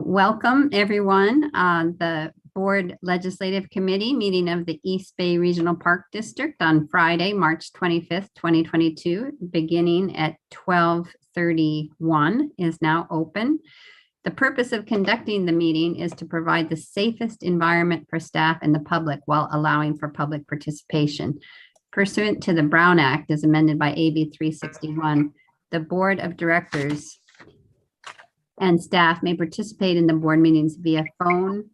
Welcome, everyone. The Board Legislative Committee meeting of the East Bay Regional Park District on Friday, March 25th, 2022, beginning at 12:31 is now open. The purpose of conducting the meeting is to provide the safest environment for staff and the public while allowing for public participation. Pursuant to the Brown Act as amended by AB 361, the Board of Directors and staff may participate in the board meetings via phone,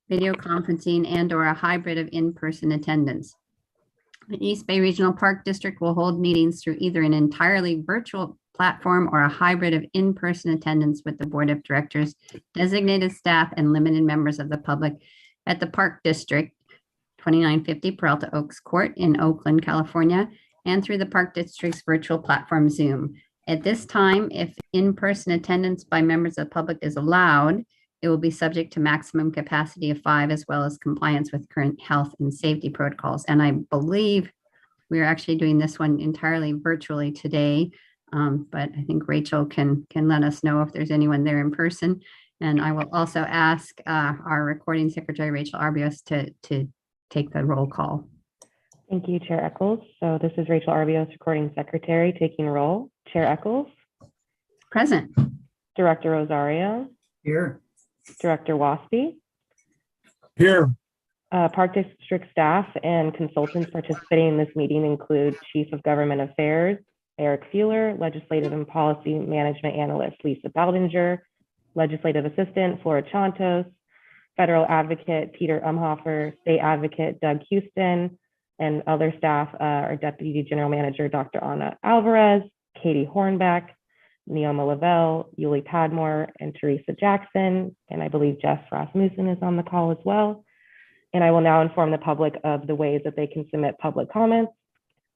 video conferencing, and/or a hybrid of in-person attendance. The East Bay Regional Park District will hold meetings through either an entirely virtual platform or a hybrid of in-person attendance with the Board of Directors, designated staff, and limited members of the public at the Park District, 2950 Peralta Oaks Court in Oakland, California, and through the Park District's virtual platform Zoom. At this time, if in-person attendance by members of the public is allowed, it will be subject to maximum capacity of 5, as well as compliance with current health and safety protocols. And I believe we are actually doing this one entirely virtually today, but I think Rachel can let us know if there's anyone there in person. And I will also ask our recording secretary, Rachel Arbios, to take the roll call. Thank you, Chair Eccles. So this is Rachel Arbios, recording secretary, taking roll. Chair Eccles. Present. Director Rosario. Here. Director Waspy. Here. Park District staff and consultants participating in this meeting include Chief of Government Affairs, Eric Fueller, Legislative and Policy Management Analyst, Lisa Bollinger, Legislative Assistant, Flora Chantos, Federal Advocate, Peter Umhofer, State Advocate, Doug Houston, and other staff are Deputy General Manager, Dr. Ana Alvarez, Katie Hornbeck, Neoma Lavelle, Yuli Padmore, and Teresa Jackson, and I believe Jeff Rasmussen is on the call as well. And I will now inform the public of the ways that they can submit public comments.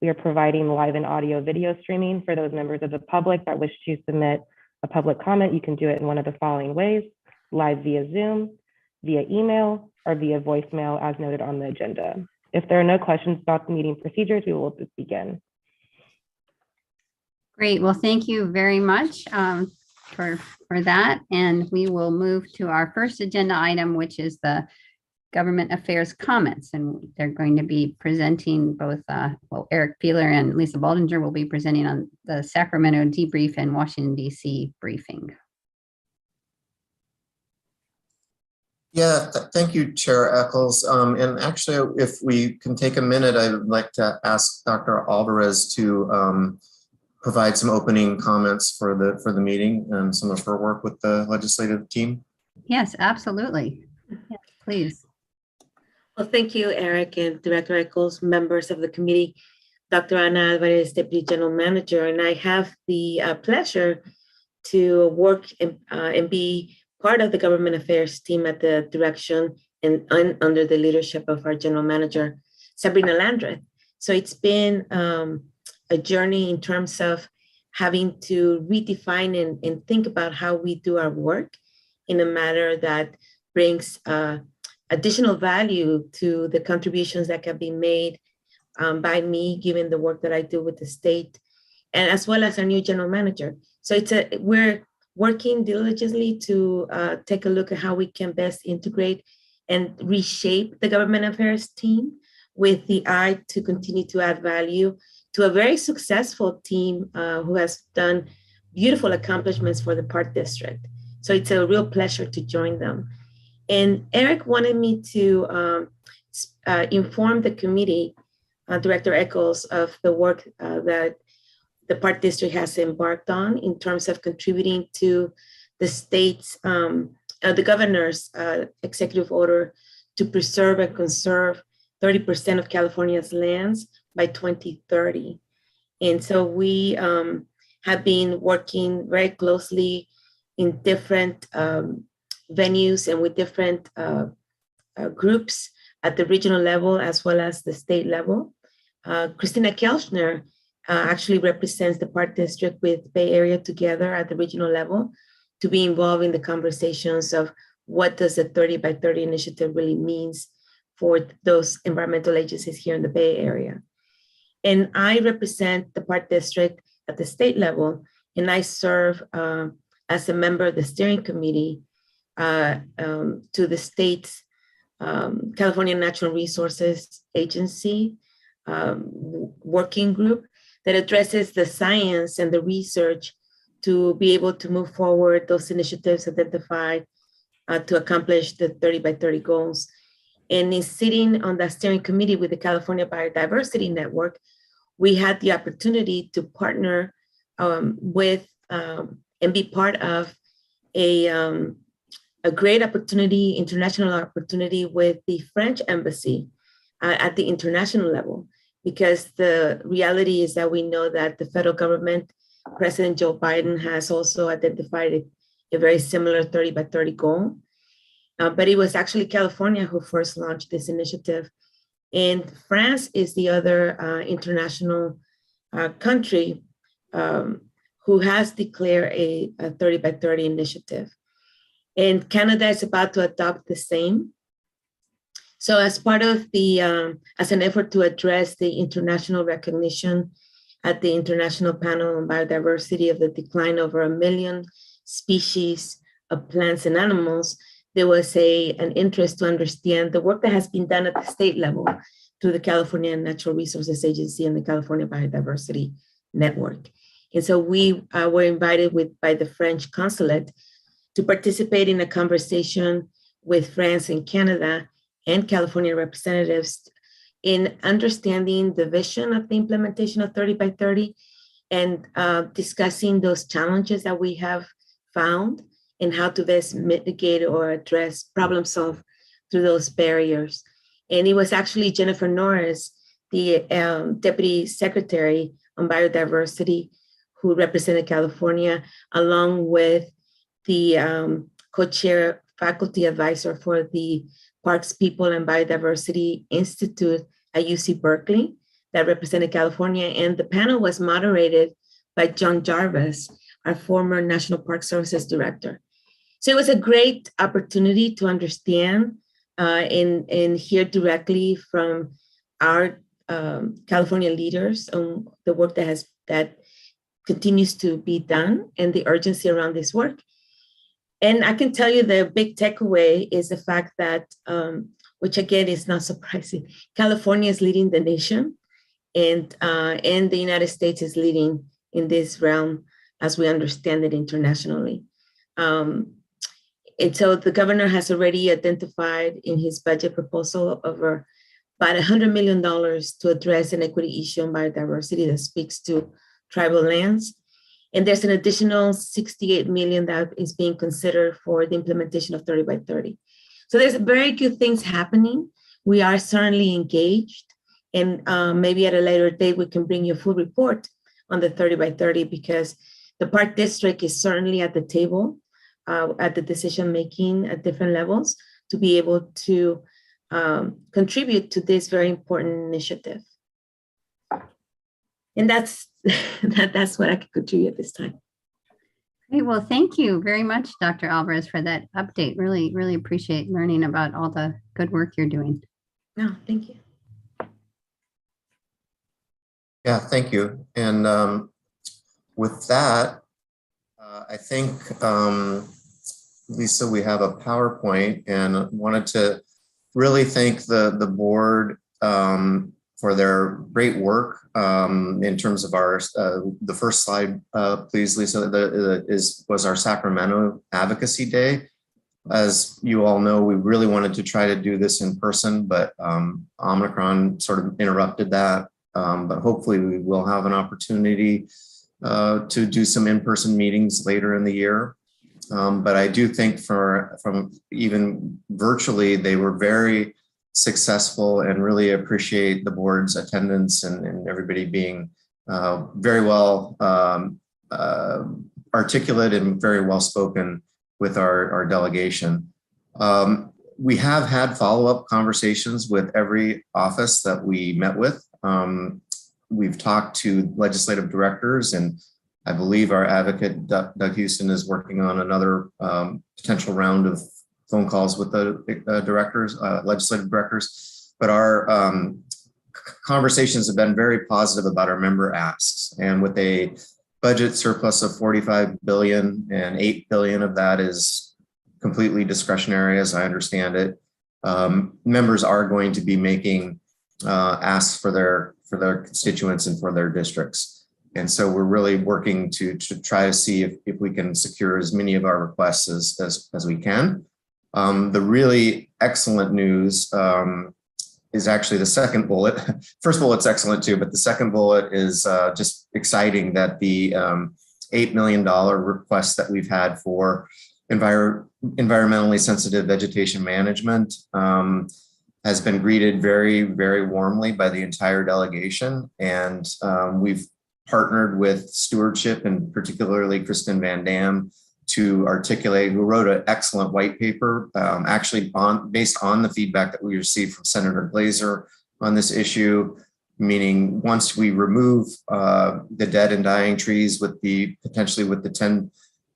We are providing live and audio video streaming for those members of the public that wish to submit a public comment. You can do it in one of the following ways: live via Zoom, via email, or via voicemail as noted on the agenda. If there are no questions about the meeting procedures, we will begin. Great. Well, thank you very much for that. And we will move to our first agenda item, which is the government affairs comments. And they're going to be presenting both, Eric Peeler and Lisa Bollinger will be presenting on the Sacramento debrief and Washington, D.C. briefing. Yeah, thank you, Chair Eccles. And actually, if we can take a minute, I would like to ask Dr. Alvarez to provide some opening comments for the meeting and some of her work with the legislative team. Yes, absolutely. Yes, please. Well, thank you, Eric and Director Eccles, members of the committee, Dr. Ana Alvarez, Deputy General Manager, and I have the pleasure to work and be part of the government affairs team at the direction and under the leadership of our general manager, Sabrina Landreth. So it's been a journey in terms of having to redefine and think about how we do our work in a manner that brings additional value to the contributions that can be made by me, given the work that I do with the state, and as well as our new general manager. So we're working diligently to take a look at how we can best integrate and reshape the government affairs team with the eye to continue to add value to a very successful team who has done beautiful accomplishments for the Park District. So it's a real pleasure to join them. And Eric wanted me to inform the committee, Director Eccles, of the work that the Park District has embarked on in terms of contributing to the state's, the governor's executive order to preserve and conserve 30% of California's lands by 2030. And so we have been working very closely in different venues and with different groups at the regional level as well as the state level. Christina Kelchner actually represents the Park District with Bay Area Together at the regional level to be involved in the conversations of what does the 30 by 30 initiative really means for those environmental agencies here in the Bay Area. And I represent the Park District at the state level, and I serve as a member of the steering committee to the state's California Natural Resources Agency working group that addresses the science and the research to be able to move forward those initiatives identified to accomplish the 30 by 30 goals. And in sitting on the steering committee with the California Biodiversity Network, we had the opportunity to partner with and be part of a great opportunity, international opportunity with the French embassy at the international level, because the reality is that we know that the federal government, President Joe Biden, has also identified a very similar 30 by 30 goal. But it was actually California who first launched this initiative. And France is the other international country who has declared a 30 by 30 initiative. And Canada is about to adopt the same. So as part of the, as an effort to address the international recognition at the International Panel on Biodiversity of the decline over 1 million species of plants and animals, there was an interest to understand the work that has been done at the state level through the California Natural Resources Agency and the California Biodiversity Network. And so we were invited by the French consulate to participate in a conversation with France and Canada and California representatives in understanding the vision of the implementation of 30 by 30 and discussing those challenges that we have found and how to best mitigate or address, problem solve through those barriers. And it was actually Jennifer Norris, the Deputy Secretary on Biodiversity, who represented California, along with the co-chair faculty advisor for the Parks, People, and Biodiversity Institute at UC Berkeley that represented California. And the panel was moderated by John Jarvis, our former National Park Services Director. So it was a great opportunity to understand and hear directly from our California leaders on the work that continues to be done and the urgency around this work. And I can tell you the big takeaway is the fact that, which again is not surprising, California is leading the nation, and the United States is leading in this realm as we understand it internationally. And so the governor has already identified in his budget proposal over about $100 million to address an equity issue on biodiversity that speaks to tribal lands. And there's an additional $68 million that is being considered for the implementation of 30 by 30. So there's very good things happening. We are certainly engaged, and maybe at a later date, we can bring you a full report on the 30 by 30, because the Park District is certainly at the table at the decision-making at different levels to be able to contribute to this very important initiative. And that's what I could contribute at this time. Great. Well, thank you very much, Dr. Alvarez, for that update. Really, really appreciate learning about all the good work you're doing. No, thank you. Yeah, thank you. And with that, I think, Lisa, we have a PowerPoint, and wanted to really thank the board for their great work in terms of our, the first slide, please, Lisa, was our Sacramento Advocacy Day. As you all know, we really wanted to try to do this in person, but Omicron sort of interrupted that. But hopefully we will have an opportunity to do some in-person meetings later in the year. But I do think from even virtually, they were very successful, and really appreciate the board's attendance and everybody being very well articulate and very well spoken with our delegation. We have had follow-up conversations with every office that we met with. We've talked to legislative directors, and I believe our advocate, Doug Houston, is working on another potential round of phone calls with the directors, legislative directors. But our conversations have been very positive about our member asks. And with a budget surplus of $45 billion, and $8 billion of that is completely discretionary, as I understand it. Members are going to be making asks for their constituents and for their districts. And so we're really working to try to see if we can secure as many of our requests as we can. The really excellent news is actually the second bullet. First bullet's excellent too, but the second bullet is just exciting that the $8 million request that we've had for environmentally sensitive vegetation management has been greeted very, very warmly by the entire delegation. And we've partnered with stewardship, and particularly Kristen Van Dam, to articulate, who wrote an excellent white paper, actually based on the feedback that we received from Senator Glazer on this issue, meaning once we remove the dead and dying trees potentially with the 10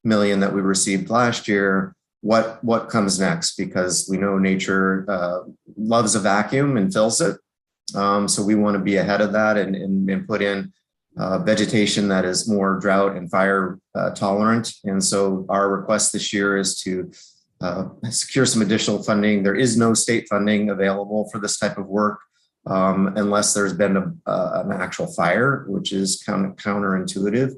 million that we received last year, what comes next? Because we know nature loves a vacuum and fills it. So we want to be ahead of that and put in vegetation that is more drought and fire tolerant. And so our request this year is to secure some additional funding. There is no state funding available for this type of work unless there's been an actual fire, which is kind of counterintuitive.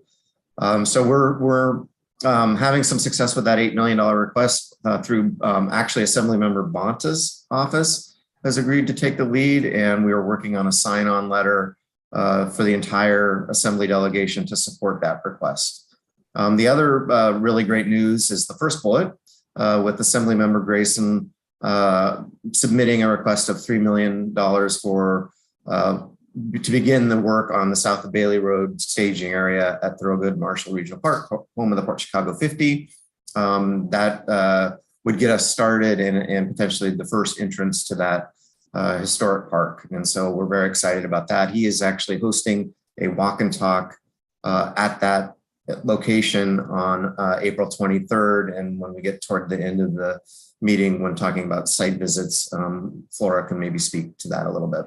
So we're having some success with that $8 million request through actually Assemblymember Bonta's office has agreed to take the lead, and we are working on a sign-on letter for the entire Assembly delegation to support that request. The other really great news is the first bullet with Assemblymember Grayson submitting a request of $3 million for to begin the work on the south of Bailey Road staging area at Thorogood Marshall Regional Park, home of the Port Chicago 50. That would get us started and potentially the first entrance to that historic park. And so we're very excited about that. He is actually hosting a walk and talk at that location on April 23rd. And when we get toward the end of the meeting, when talking about site visits, Flora can maybe speak to that a little bit.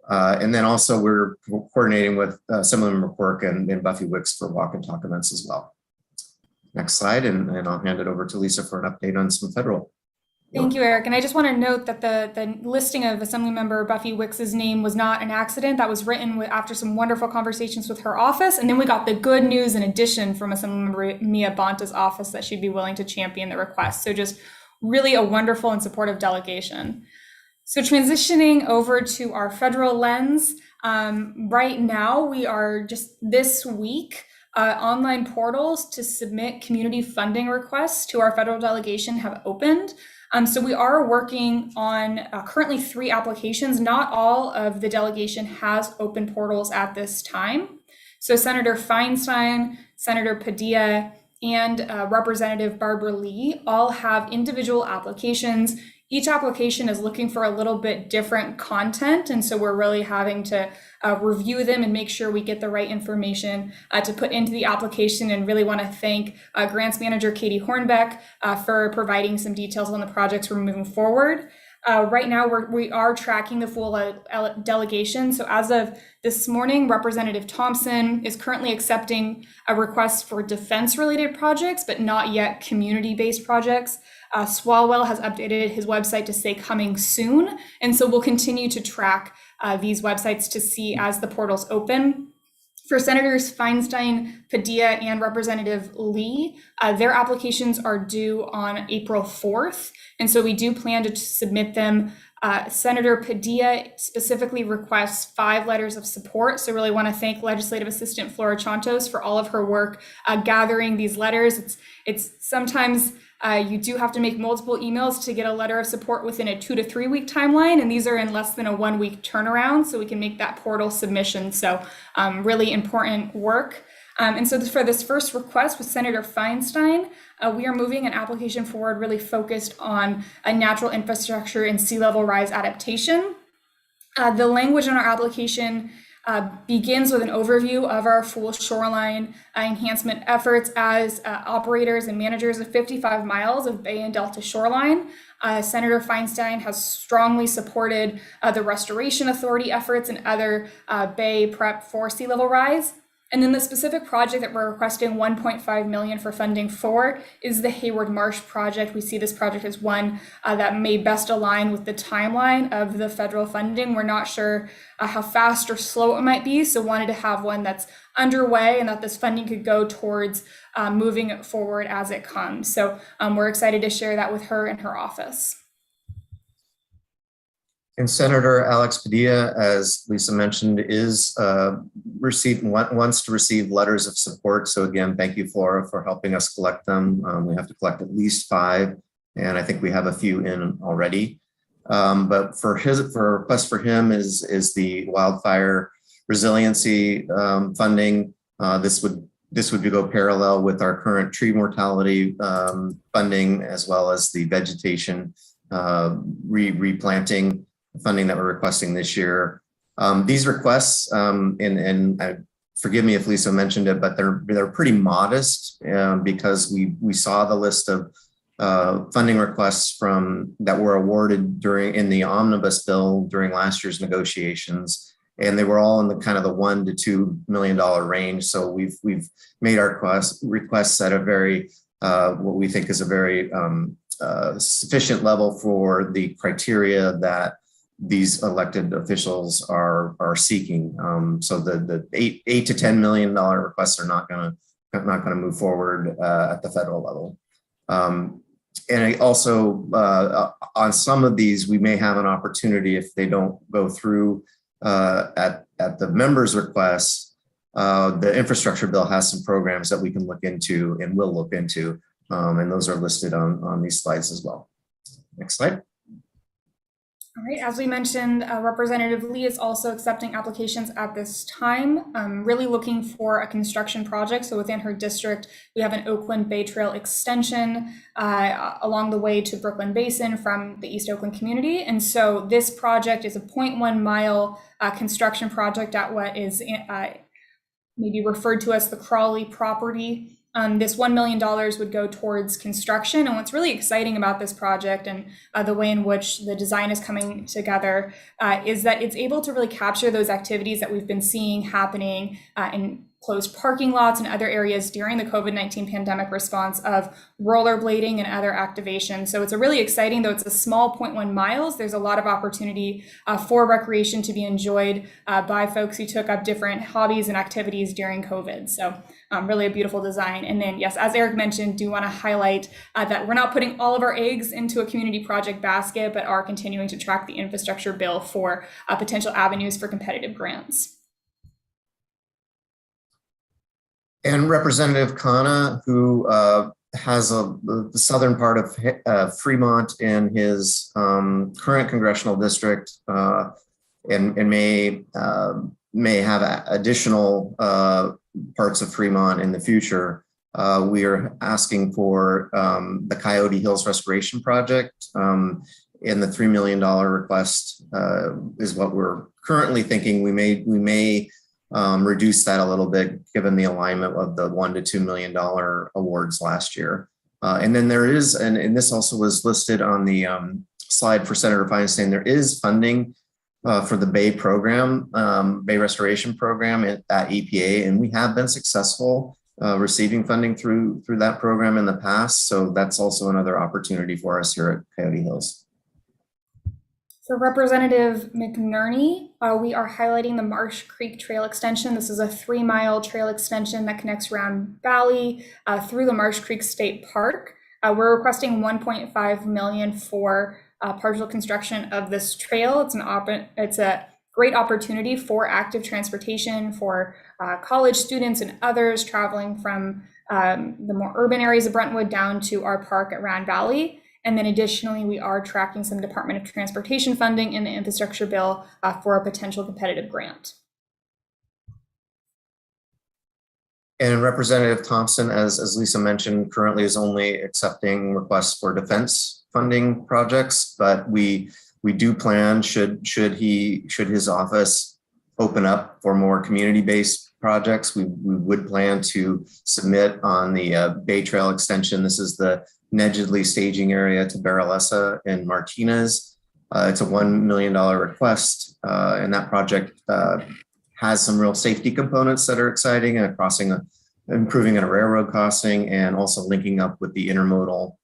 And then also we're coordinating with Assemblymember Quirk and Buffy Wicks for walk and talk events as well. Next slide, and I'll hand it over to Lisa for an update on some federal. Thank you, Eric. And I just want to note that the listing of Assemblymember Buffy Wicks's name was not an accident. That was written after some wonderful conversations with her office. And then we got the good news in addition from Assemblymember Mia Bonta's office that she'd be willing to champion the request. So just really a wonderful and supportive delegation. So transitioning over to our federal lens, right now we are just this week, online portals to submit community funding requests to our federal delegation have opened. So we are working on currently 3 applications. Not all of the delegation has open portals at this time. So Senator Feinstein, Senator Padilla, and Representative Barbara Lee all have individual applications. Each application is looking for a little bit different content. And so we're really having to review them and make sure we get the right information to put into the application, and really want to thank Grants Manager Katie Hornbeck for providing some details on the projects we're moving forward. Right now, we are tracking the full delegation. So as of this morning, Representative Thompson is currently accepting a request for defense-related projects, but not yet community-based projects. Swalwell has updated his website to say coming soon. And so we'll continue to track these websites to see as the portals open. For Senators Feinstein, Padilla, and Representative Lee, their applications are due on April 4th. And so we do plan to submit them. Senator Padilla specifically requests 5 letters of support. So really want to thank Legislative Assistant Flora Chantos for all of her work gathering these letters. It's sometimes you do have to make multiple emails to get a letter of support within a 2 to 3 week timeline, and these are in less than a 1 week turnaround, so we can make that portal submission. So really important work. And so for this first request with Senator Feinstein, we are moving an application forward really focused on a natural infrastructure and sea level rise adaptation. The language in our application begins with an overview of our full shoreline enhancement efforts as operators and managers of 55 miles of Bay and Delta shoreline. Senator Feinstein has strongly supported the Restoration Authority efforts and other Bay prep for sea level rise. And then the specific project that we're requesting 1.5 million for funding for is the Hayward Marsh project. We see this project as one that may best align with the timeline of the federal funding. We're not sure how fast or slow it might be, so wanted to have one that's underway and that this funding could go towards moving it forward as it comes. So we're excited to share that with her and her office. And Senator Alex Padilla, as Lisa mentioned, is wants to receive letters of support. So again, thank you, Flora, for helping us collect them. We have to collect at least 5, and I think we have a few in already. But for request for him is the wildfire resiliency funding. This would go parallel with our current tree mortality funding, as well as the vegetation replanting funding that we're requesting this year. These requests, and forgive me if Lisa mentioned it, but they're pretty modest because we saw the list of funding requests that were awarded in the omnibus bill during last year's negotiations, and they were all in the kind of the $1 to $2 million range. So we've made our requests at a very what we think is a very sufficient level for the criteria that these elected officials are seeking. So the $8 to $10 million requests are not going to move forward at the federal level. And also on some of these, we may have an opportunity if they don't go through at the members' request. The infrastructure bill has some programs that we can look into and will look into, and those are listed on these slides as well. Next slide. All right, as we mentioned, Representative Lee is also accepting applications at this time, really looking for a construction project. So within her district, we have an Oakland Bay Trail extension along the way to Brooklyn Basin from the East Oakland community. And so this project is a 0.1 mile construction project at what is maybe referred to as the Crawley property. This $1 million would go towards construction. And what's really exciting about this project and the way in which the design is coming together is that it's able to really capture those activities that we've been seeing happening in closed parking lots and other areas during the COVID-19 pandemic response of rollerblading and other activations. So it's a really exciting, though it's a small 0.1 miles, there's a lot of opportunity for recreation to be enjoyed by folks who took up different hobbies and activities during COVID. So really a beautiful design. And then, yes, as Eric mentioned, do want to highlight that we're not putting all of our eggs into a community project basket, but are continuing to track the infrastructure bill for potential avenues for competitive grants. And Representative Kana, who has the southern part of Fremont in his current congressional district, and may have additional parts of Fremont in the future. We are asking for the Coyote Hills Restoration Project, and the $3 million request is what we're currently thinking. We may reduce that a little bit given the alignment of the $1 to $2 million awards last year. And then there is, and this also was listed on the slide for Senator Feinstein, there is funding for the Bay program, Bay Restoration Program at EPA, and we have been successful receiving funding through that program in the past. So that's also another opportunity for us here at Coyote Hills. For Representative McNerney, we are highlighting the Marsh Creek Trail Extension. This is a 3-mile trail extension that connects Round Valley through the Marsh Creek State Park. We're requesting $1.5 million for partial construction of this trail. It's a great opportunity for active transportation for college students and others traveling from the more urban areas of Brentwood down to our park at Round Valley. And then additionally, we are tracking some Department of Transportation funding in the infrastructure bill for a potential competitive grant. And Representative Thompson, as Lisa mentioned, currently is only accepting requests for defense funding projects, but we do plan, should his office open up for more community-based projects, we would plan to submit on the Bay Trail extension. This is the Negley staging area to Barrelessa and Martinez. It's a $1 million request, and that project has some real safety components that are exciting, and improving a railroad crossing, and also linking up with the intermodal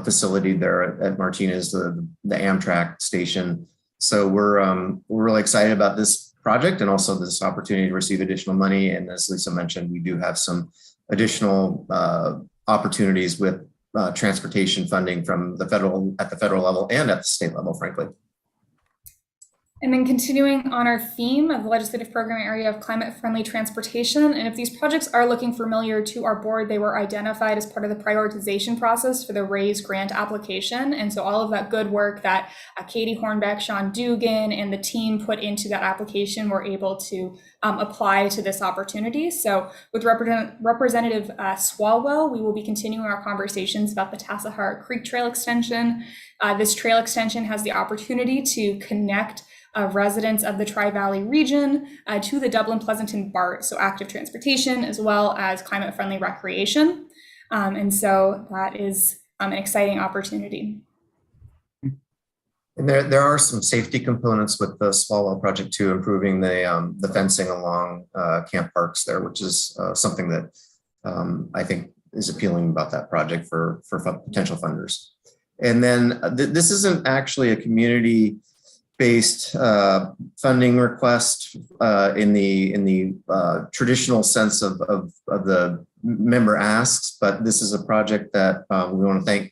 facility there at Martinez, the Amtrak station. So we're really excited about this project and also this opportunity to receive additional money. And as Lisa mentioned, we do have some additional opportunities with transportation funding from at the federal level and at the state level, frankly. And then continuing on our theme of the legislative program area of climate-friendly transportation, and if these projects are looking familiar to our board, they were identified as part of the prioritization process for the RAISE grant application. And so all of that good work that Katie Hornbeck, Sean Dugan, and the team put into that application were able to apply to this opportunity. So with Representative Swalwell, we will be continuing our conversations about the Tassajara Creek Trail extension. This trail extension has the opportunity to connect residents of the Tri-Valley region to the Dublin-Pleasanton BART, so active transportation, as well as climate-friendly recreation. And so that is an exciting opportunity. And there are some safety components with the Swalwell project too, improving the fencing along Camp Parks there, which is something that I think is appealing about that project for potential funders. And then this isn't actually a community-based funding request in the traditional sense of the member asks, but this is a project that we want to thank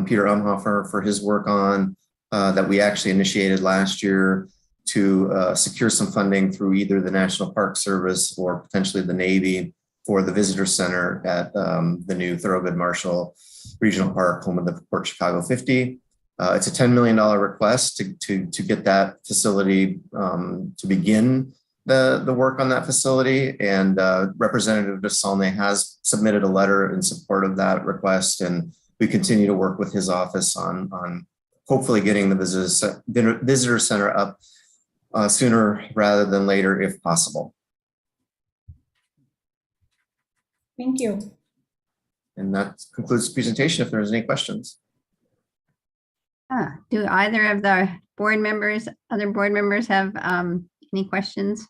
Peter Umhofer for his work on, that we actually initiated last year to secure some funding through either the National Park Service or potentially the Navy for the visitor center at the new Thurgood Marshall Regional Park, home of the Port Chicago 50. It's a $10 million request to get that facility to begin the work on that facility. And Representative DeSaulnier has submitted a letter in support of that request. And we continue to work with his office on hopefully getting the visitor center up sooner rather than later, if possible. Thank you. And that concludes the presentation. If there's any questions. Do either of the other board members have any questions?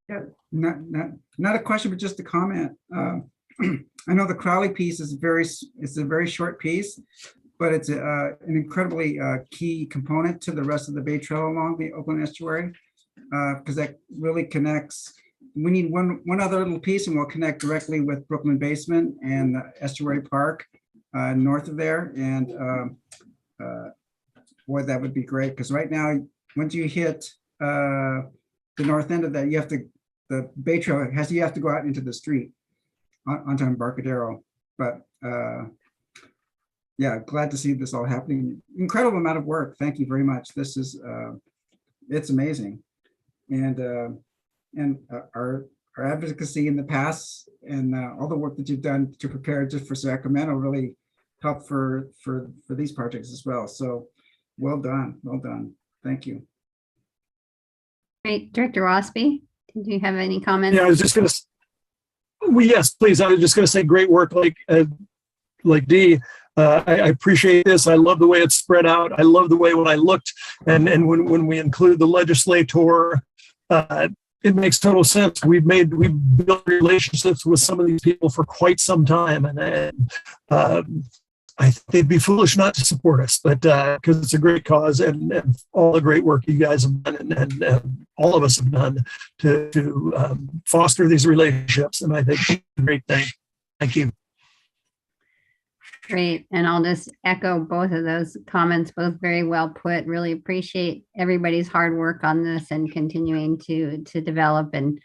Yeah, not a question, but just a comment. I know the Crowley piece is a very short piece, but it's an incredibly key component to the rest of the Bay Trail along the Oakland Estuary, because that really connects. We need one other little piece, and we'll connect directly with Brooklyn Basement and the Estuary Park north of there. And boy, that would be great, because right now, once you hit the north end of that, the Bay Trail you have to go out into the street onto Embarcadero. But yeah, glad to see this all happening. Incredible amount of work. Thank you very much. This is it's amazing. And our advocacy in the past and all the work that you've done to prepare just for Sacramento really helped for these projects as well. So well done. Thank you. Great. Director Rossby, did you have any comments? Yeah, I was just going to, well, yes, please. I was just going to say great work like Dee. I appreciate this. I love the way it's spread out. I love the way when I looked and when we include the legislator, it makes total sense. We've built relationships with some of these people for quite some time, and I think they'd be foolish not to support us, but because it's a great cause and all the great work you guys have done and all of us have done to foster these relationships, and I think it's a great thing. Thank you. Great. And I'll just echo both of those comments, both very well put. Really appreciate everybody's hard work on this and continuing to develop and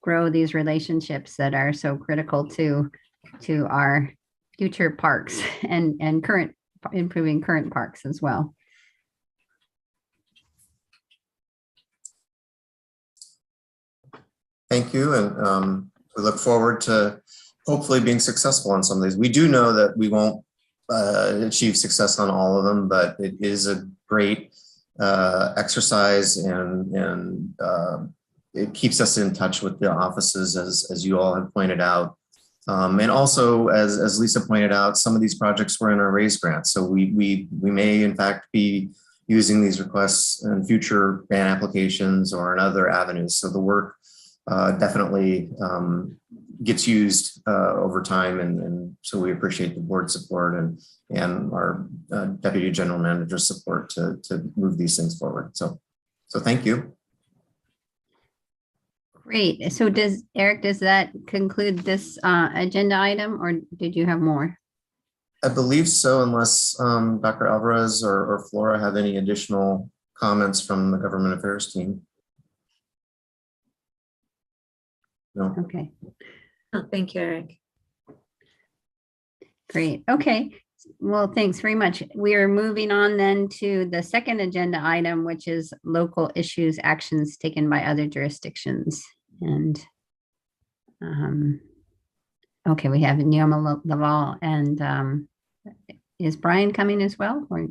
grow these relationships that are so critical to our future parks and improving current parks as well. Thank you. And we look forward to hopefully being successful on some of these. We do know that we won't achieve success on all of them, but it is a great exercise, and it keeps us in touch with the offices, as you all have pointed out. And also, as Lisa pointed out, some of these projects were in our RAISE grant. So we may in fact be using these requests in future ban applications or in other avenues. So the work definitely gets used over time, and so we appreciate the board support and our Deputy General Manager's support to move these things forward. So thank you. Great. So Eric, does that conclude this agenda item, or did you have more? I believe so, unless Dr. Alvarez or Flora have any additional comments from the Government Affairs team. No. Okay, Oh, thank you, Eric. great. Okay. Well, thanks very much. We are moving on then to the second agenda item, which is local issues, actions taken by other jurisdictions. And okay, we have Neoma Laval, and is Brian coming as well? Or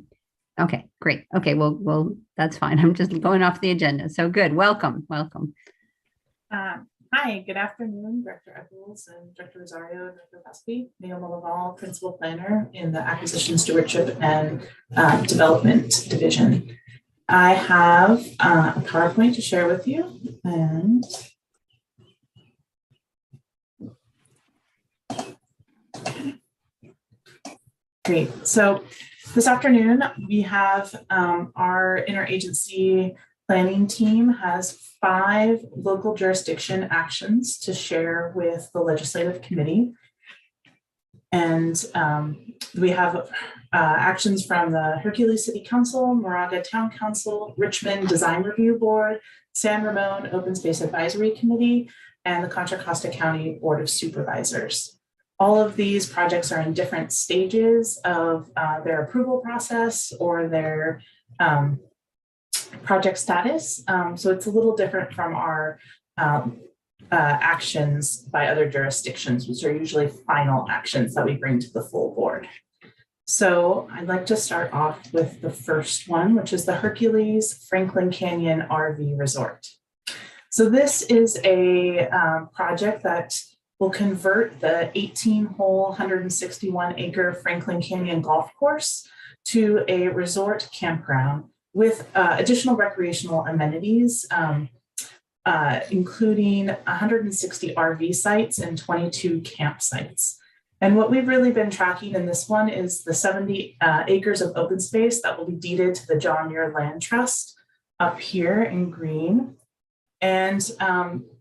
okay, great. Okay, well, that's fine. I'm just going off the agenda. So good. Welcome. Hi, good afternoon, Director Eccles and Director Rosario, Director Busby, Neoma Laval, Principal Planner in the Acquisition, Stewardship, and Development Division. I have a PowerPoint to share with you, and great. So this afternoon we have our interagency planning team has 5 local jurisdiction actions to share with the legislative committee. And we have actions from the Hercules City Council, Moraga Town Council, Richmond Design Review Board, San Ramon Open Space Advisory Committee, and the Contra Costa County Board of Supervisors. All of these projects are in different stages of their approval process or their project status. So it's a little different from our actions by other jurisdictions, which are usually final actions that we bring to the full board. So I'd like to start off with the first one, which is the Hercules Franklin Canyon RV Resort. So this is a project that will convert the 18-hole, 161-acre Franklin Canyon golf course to a resort campground with additional recreational amenities, including 160 RV sites and 22 campsites. And what we've really been tracking in this one is the 70 acres of open space that will be deeded to the John Muir Land Trust up here in green. And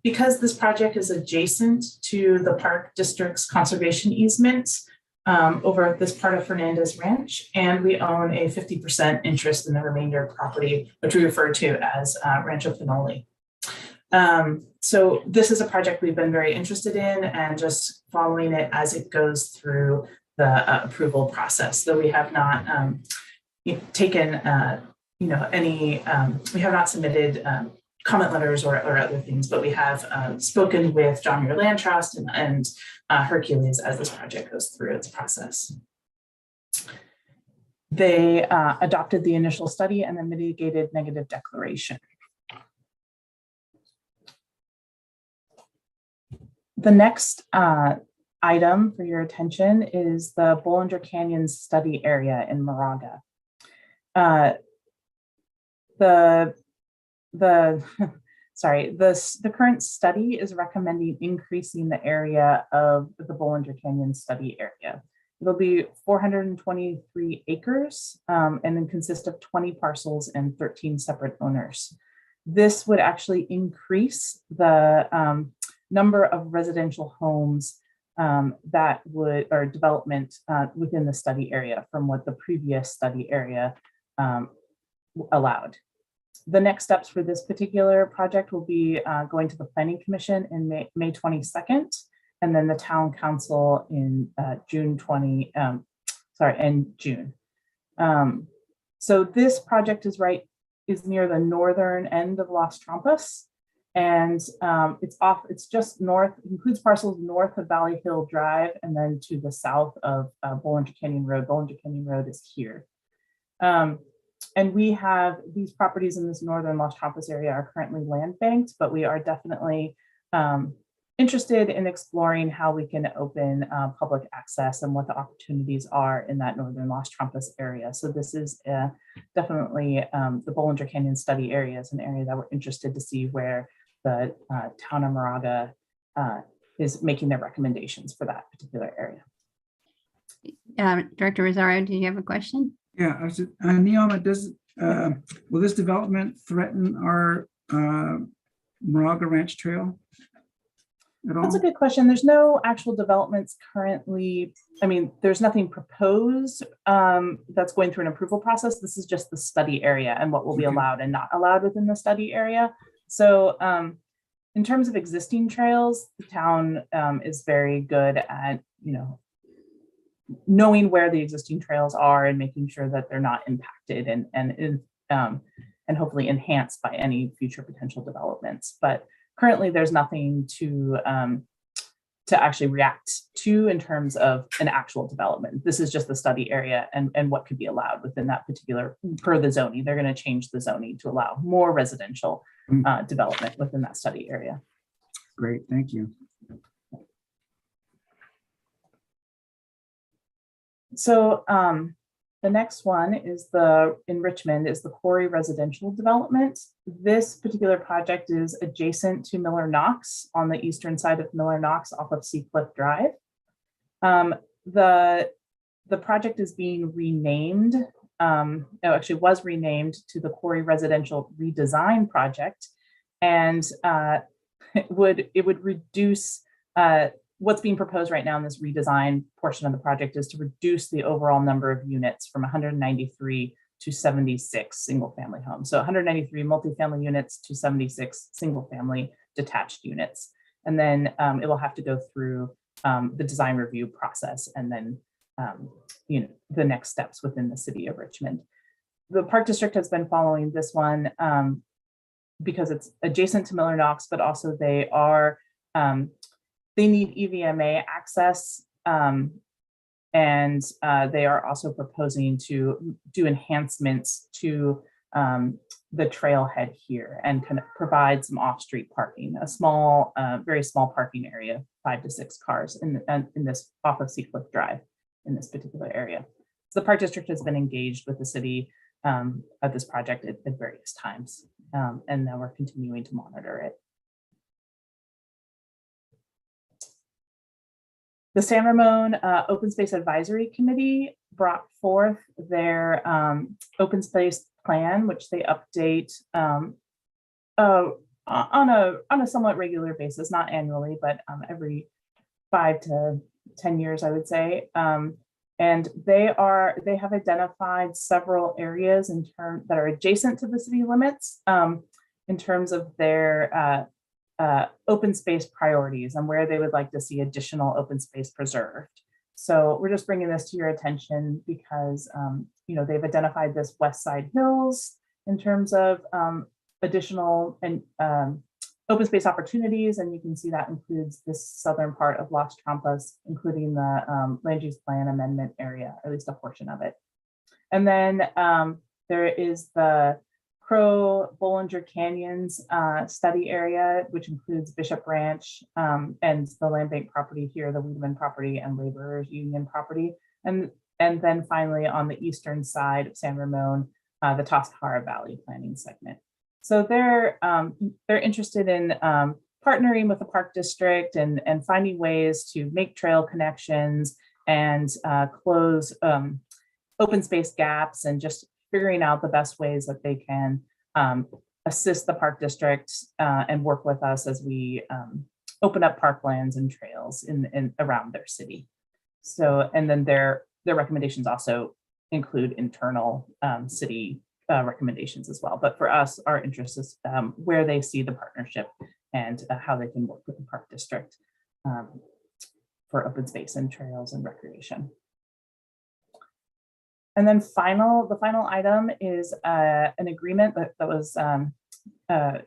because this project is adjacent to the Park District's conservation easement over this part of Fernandez Ranch, and we own a 50% interest in the remainder property, which we refer to as Rancho Pinole. So this is a project we've been very interested in and just following it as it goes through the approval process. Though we have not taken, any, we have not submitted comment letters or other things, but we have spoken with John Muir Land Trust and Hercules as this project goes through its process. They adopted the initial study and the mitigated negative declaration. The next item for your attention is the Bollinger Canyon study area in Moraga. The current study is recommending increasing the area of the Bollinger Canyon study area. It'll be 423 acres and then consist of 20 parcels and 13 separate owners. This would actually increase the number of residential homes that would, or development within the study area from what the previous study area allowed. The next steps for this particular project will be going to the Planning Commission in May 22nd, and then the Town Council in June. So this project is near the northern end of Las Trampas, and it's just north, includes parcels north of Valley Hill Drive, and then to the south of Bollinger Canyon Road. Bollinger Canyon Road is here. And we have these properties in this northern Las Trampas area are currently land banked, but we are definitely interested in exploring how we can open public access and what the opportunities are in that northern Las Trampas area. So this is definitely the Bollinger Canyon study area is an area that we're interested to see where the town of Moraga is making their recommendations for that particular area. Director Rosario, do you have a question? Yeah, I was Neoma, will this development threaten our Moraga Ranch Trail at all? That's a good question. There's no actual developments currently. I mean, there's nothing proposed that's going through an approval process. This is just the study area and what will be allowed and not allowed within the study area. So in terms of existing trails, the town is very good at, knowing where the existing trails are and making sure that they're not impacted and hopefully enhanced by any future potential developments. But currently there's nothing to actually react to in terms of an actual development. This is just the study area and what could be allowed within that particular, per the zoning. They're going to change the zoning to allow more residential development within that study area. Great, thank you. So the next one is in Richmond is the Quarry residential development. This particular project is adjacent to Miller Knox on the eastern side of Miller Knox off of Seacliff Drive. The project is being renamed, actually was renamed to the Quarry Residential Redesign Project, and it would reduce what's being proposed right now in this redesign portion of the project is to reduce the overall number of units from 193 to 76 single family homes. So 193 multifamily units to 76 single family detached units. And then it will have to go through the design review process and then the next steps within the city of Richmond. The Park District has been following this one because it's adjacent to Miller Knox, but also they need EVMA access, and they are also proposing to do enhancements to the trailhead here and kind of provide some off-street parking, a small, very small parking area, 5 to 6 cars in this off of Seacliff Drive in this particular area. So the Park District has been engaged with the city at this project at various times, and now we're continuing to monitor it. The San Ramon Open Space Advisory Committee brought forth their open space plan, which they update on a somewhat regular basis, not annually, but every 5 to 10 years, I would say. And they have identified several areas that are adjacent to the city limits in terms of their open space priorities and where they would like to see additional open space preserved. So we're just bringing this to your attention because they've identified this West Side Hills in terms of additional and open space opportunities, and you can see that includes this southern part of Las Trampas, including the land use plan amendment area, or at least a portion of it. And then there is the Crow Bollinger Canyons study area, which includes Bishop Ranch and the land bank property here, the Wiedemann property and Laborers Union property. And then finally on the eastern side of San Ramon, the Tuscarora Valley planning segment. So they're interested in partnering with the Park District and finding ways to make trail connections and close open space gaps and just figuring out the best ways that they can assist the Park District and work with us as we open up parklands and trails in around their city. So, and then their recommendations also include internal city recommendations as well. But for us, our interest is where they see the partnership and how they can work with the Park District for open space and trails and recreation. And then the final item is an agreement that was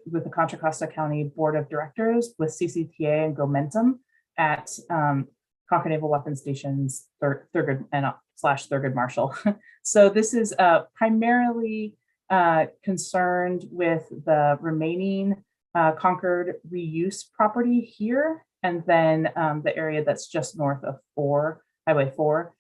with the Contra Costa County Board of Directors with CCTA and Gomentum at Concord Naval Weapons Stations Thurgood and Thurgood Marshall. So this is primarily concerned with the remaining Concord reuse property here and then the area that's just north of Highway 4.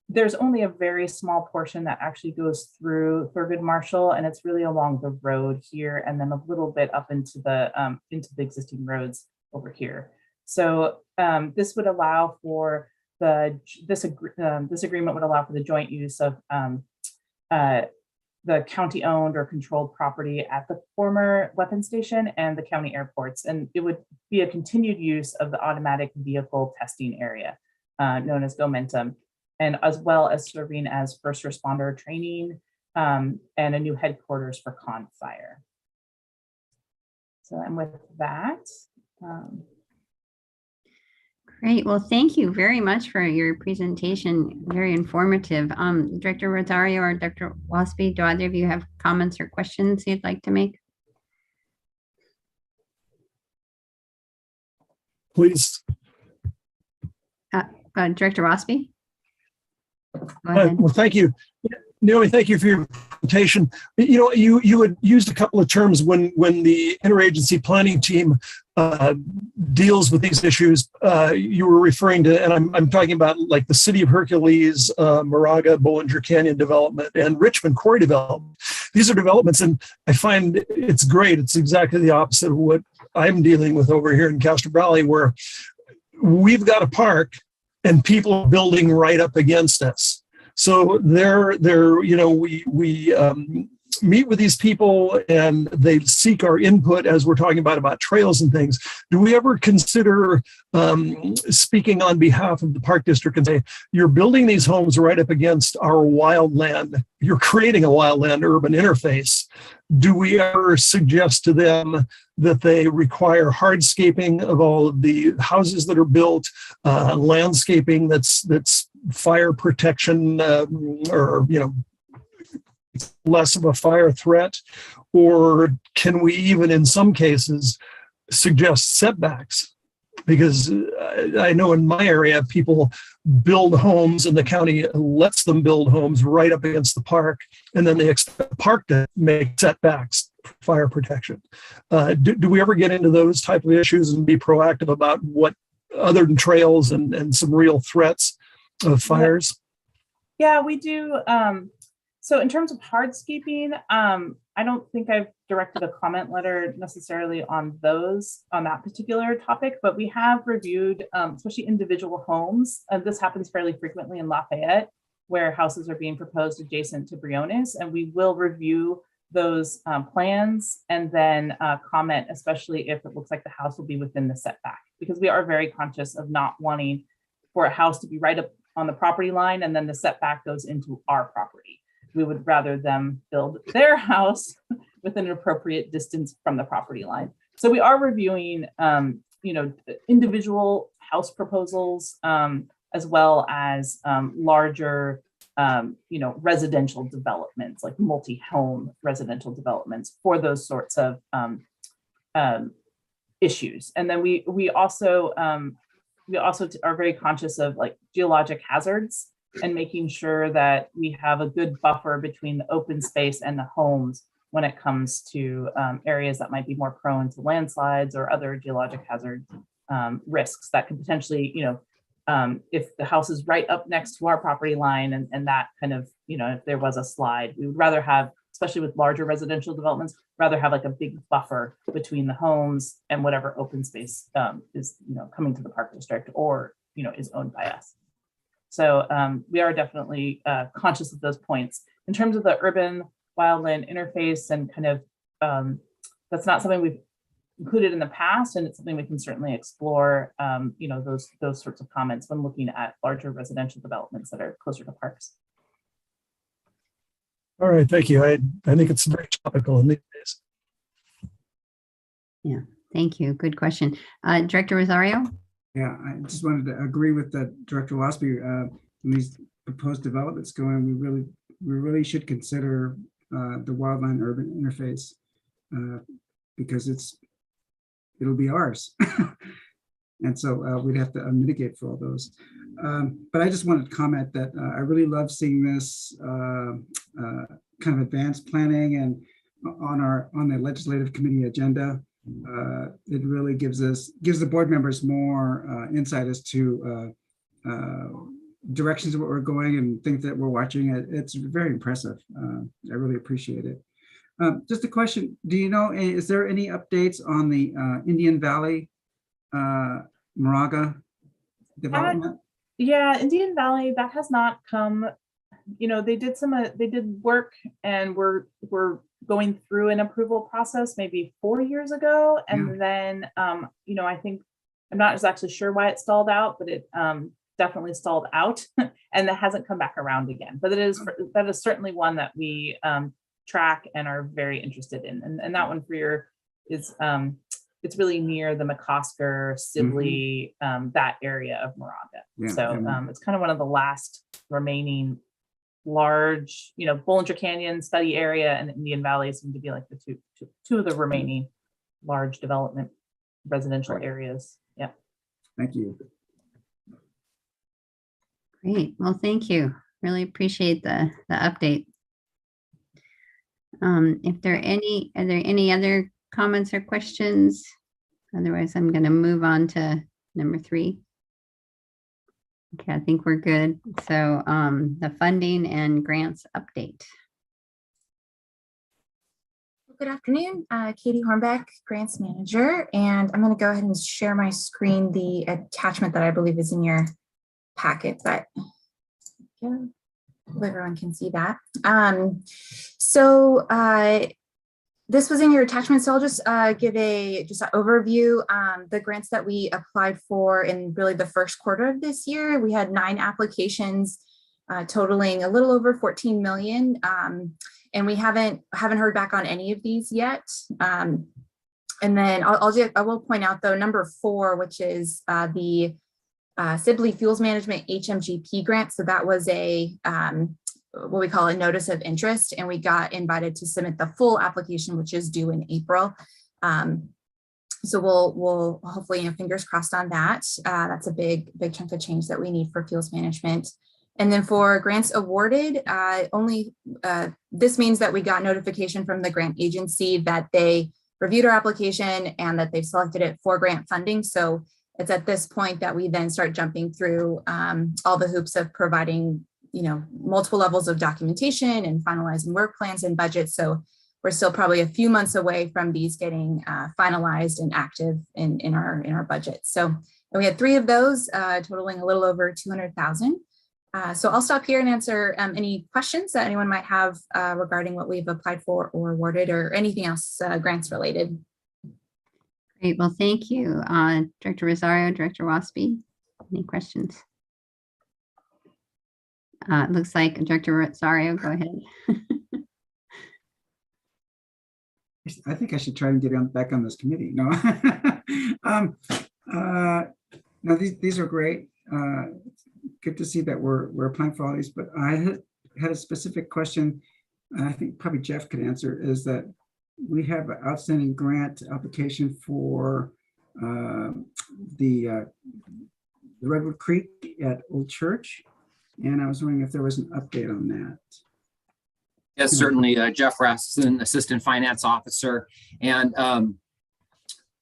There's only a very small portion that actually goes through Thurgood Marshall, and it's really along the road here, and then a little bit up into the existing roads over here. So this would allow for this agreement would allow for the joint use of the county-owned or controlled property at the former weapons station and the county airports, and it would be a continued use of the automatic vehicle testing area known as Momentum, and as well as serving as first responder training and a new headquarters for Fire. So, and with that. Great. Well, thank you very much for your presentation. Very informative. Director Rosario or Dr. Waspy, do either of you have comments or questions you'd like to make? Please. Director Waspy? Go ahead. Well, thank you. Naomi, thank you for your presentation. You know, you had used a couple of terms when the interagency planning team deals with these issues. You were referring to, and I'm talking about like the City of Hercules, Moraga, Bollinger Canyon development, and Richmond Quarry development. These are developments, and I find it's great. It's exactly the opposite of what I'm dealing with over here in Castro Valley, where we've got a park and people are building right up against us. So you know, we meet with these people and they seek our input as we're talking about trails and things. Do we ever consider speaking on behalf of the park district and say, you're building these homes right up against our wildland, you're creating a wildland urban interface? Do we ever suggest to them that they require hardscaping of all of the houses that are built, landscaping that's fire protection, or, you know, less of a fire threat? Or can we even in some cases suggest setbacks? Because I know in my area, people build homes and the county lets them build homes right up against the park, and then they expect the park to make setbacks for fire protection. Do we ever get into those type of issues and be proactive about what, other than trails and some real threats of fires? Yeah, we do. So in terms of hardscaping, I don't think I've directed a comment letter necessarily on that particular topic, but we have reviewed, especially individual homes. This happens fairly frequently in Lafayette, where houses are being proposed adjacent to Briones, and we will review those plans and then comment, especially if it looks like the house will be within the setback, because we are very conscious of not wanting for a house to be right up on the property line and then the setback goes into our property. We would rather them build their house within an appropriate distance from the property line. So we are reviewing, you know, individual house proposals, as well as larger, you know, residential developments, like multi-home residential developments for those sorts of issues. And then we also are very conscious of like geologic hazards and making sure that we have a good buffer between the open space and the homes when it comes to areas that might be more prone to landslides or other geologic hazard risks that could potentially, you know, if the house is right up next to our property line and that kind of, you know, if there was a slide, we would rather have, especially with larger residential developments, rather have like a big buffer between the homes and whatever open space is, you know, coming to the park district or, you know, is owned by us. So we are definitely conscious of those points. In terms of the urban wildland interface and kind of, that's not something we've included in the past, and it's something we can certainly explore, you know, those sorts of comments when looking at larger residential developments that are closer to parks. All right, thank you. I think it's very topical in these days. Yeah, thank you. Good question. Director Rosario? Yeah, I just wanted to agree with Director Waspy. When these proposed developments go in, we really should consider the wildland urban interface because it'll be ours. And so we'd have to mitigate for all those. But I just wanted to comment that I really love seeing this kind of advanced planning and on the legislative committee agenda. it really gives the board members more insight as to directions of what we're going and things that we're watching. It's very impressive. I really appreciate it. Just a question, do you know, is there any updates on the Indian Valley Moraga development? Yeah, Indian Valley, that has not come. You know, they did work, and we're going through an approval process maybe 4 years ago, and then you know, I think I'm not exactly sure why it stalled out, but it definitely stalled out, and that hasn't come back around again. But that is certainly one that we track and are very interested in, and that one for your is it's really near the McCosker, Sibley, that area of Moraga. It's kind of one of the last remaining large, you know, Bollinger Canyon study area and Indian Valley seem to be like the two of the remaining large development residential areas. Yeah. Thank you. Great. Well, thank you. Really appreciate the update. If there are any other comments or questions? Otherwise, I'm going to move on to number 3. Okay, I think we're good. So the funding and grants update. Good afternoon, Katie Hornbeck, Grants Manager, and I'm going to go ahead and share my screen, the attachment that I believe is in your packet, but yeah, everyone can see that. This was in your attachment, so I'll just give an overview. The grants that we applied for in really the first quarter of this year, we had 9 applications totaling a little over 14 million. And we haven't heard back on any of these yet. And then I will point out though, number 4, which is the Sibley Fuels Management HMGP grant. So that was a what we call a notice of interest, and we got invited to submit the full application, which is due in April. So we'll hopefully, fingers crossed on that. That's a big chunk of change that we need for fuels management. And then for grants awarded, this means that we got notification from the grant agency that they reviewed our application and that they've selected it for grant funding. So it's at this point that we then start jumping through all the hoops of providing, multiple levels of documentation and finalizing work plans and budgets. So we're still probably a few months away from these getting finalized and active in our budget. So we had 3 of those totaling a little over 200,000. So I'll stop here and answer any questions that anyone might have regarding what we've applied for or awarded or anything else grants related. Great. Well, thank you, Director Rosario, Director Waspy. Any questions? It looks like Director Rosario, go ahead. I think I should try and get back on this committee. No, no, these are great. Good to see that we're applying for all these, but I had a specific question. I think probably Jeff could answer, is that we have an outstanding grant application for the Redwood Creek at Old Church. And I was wondering if there was an update on that. Yes, certainly. Jeff Rasmussen, Assistant Finance Officer. And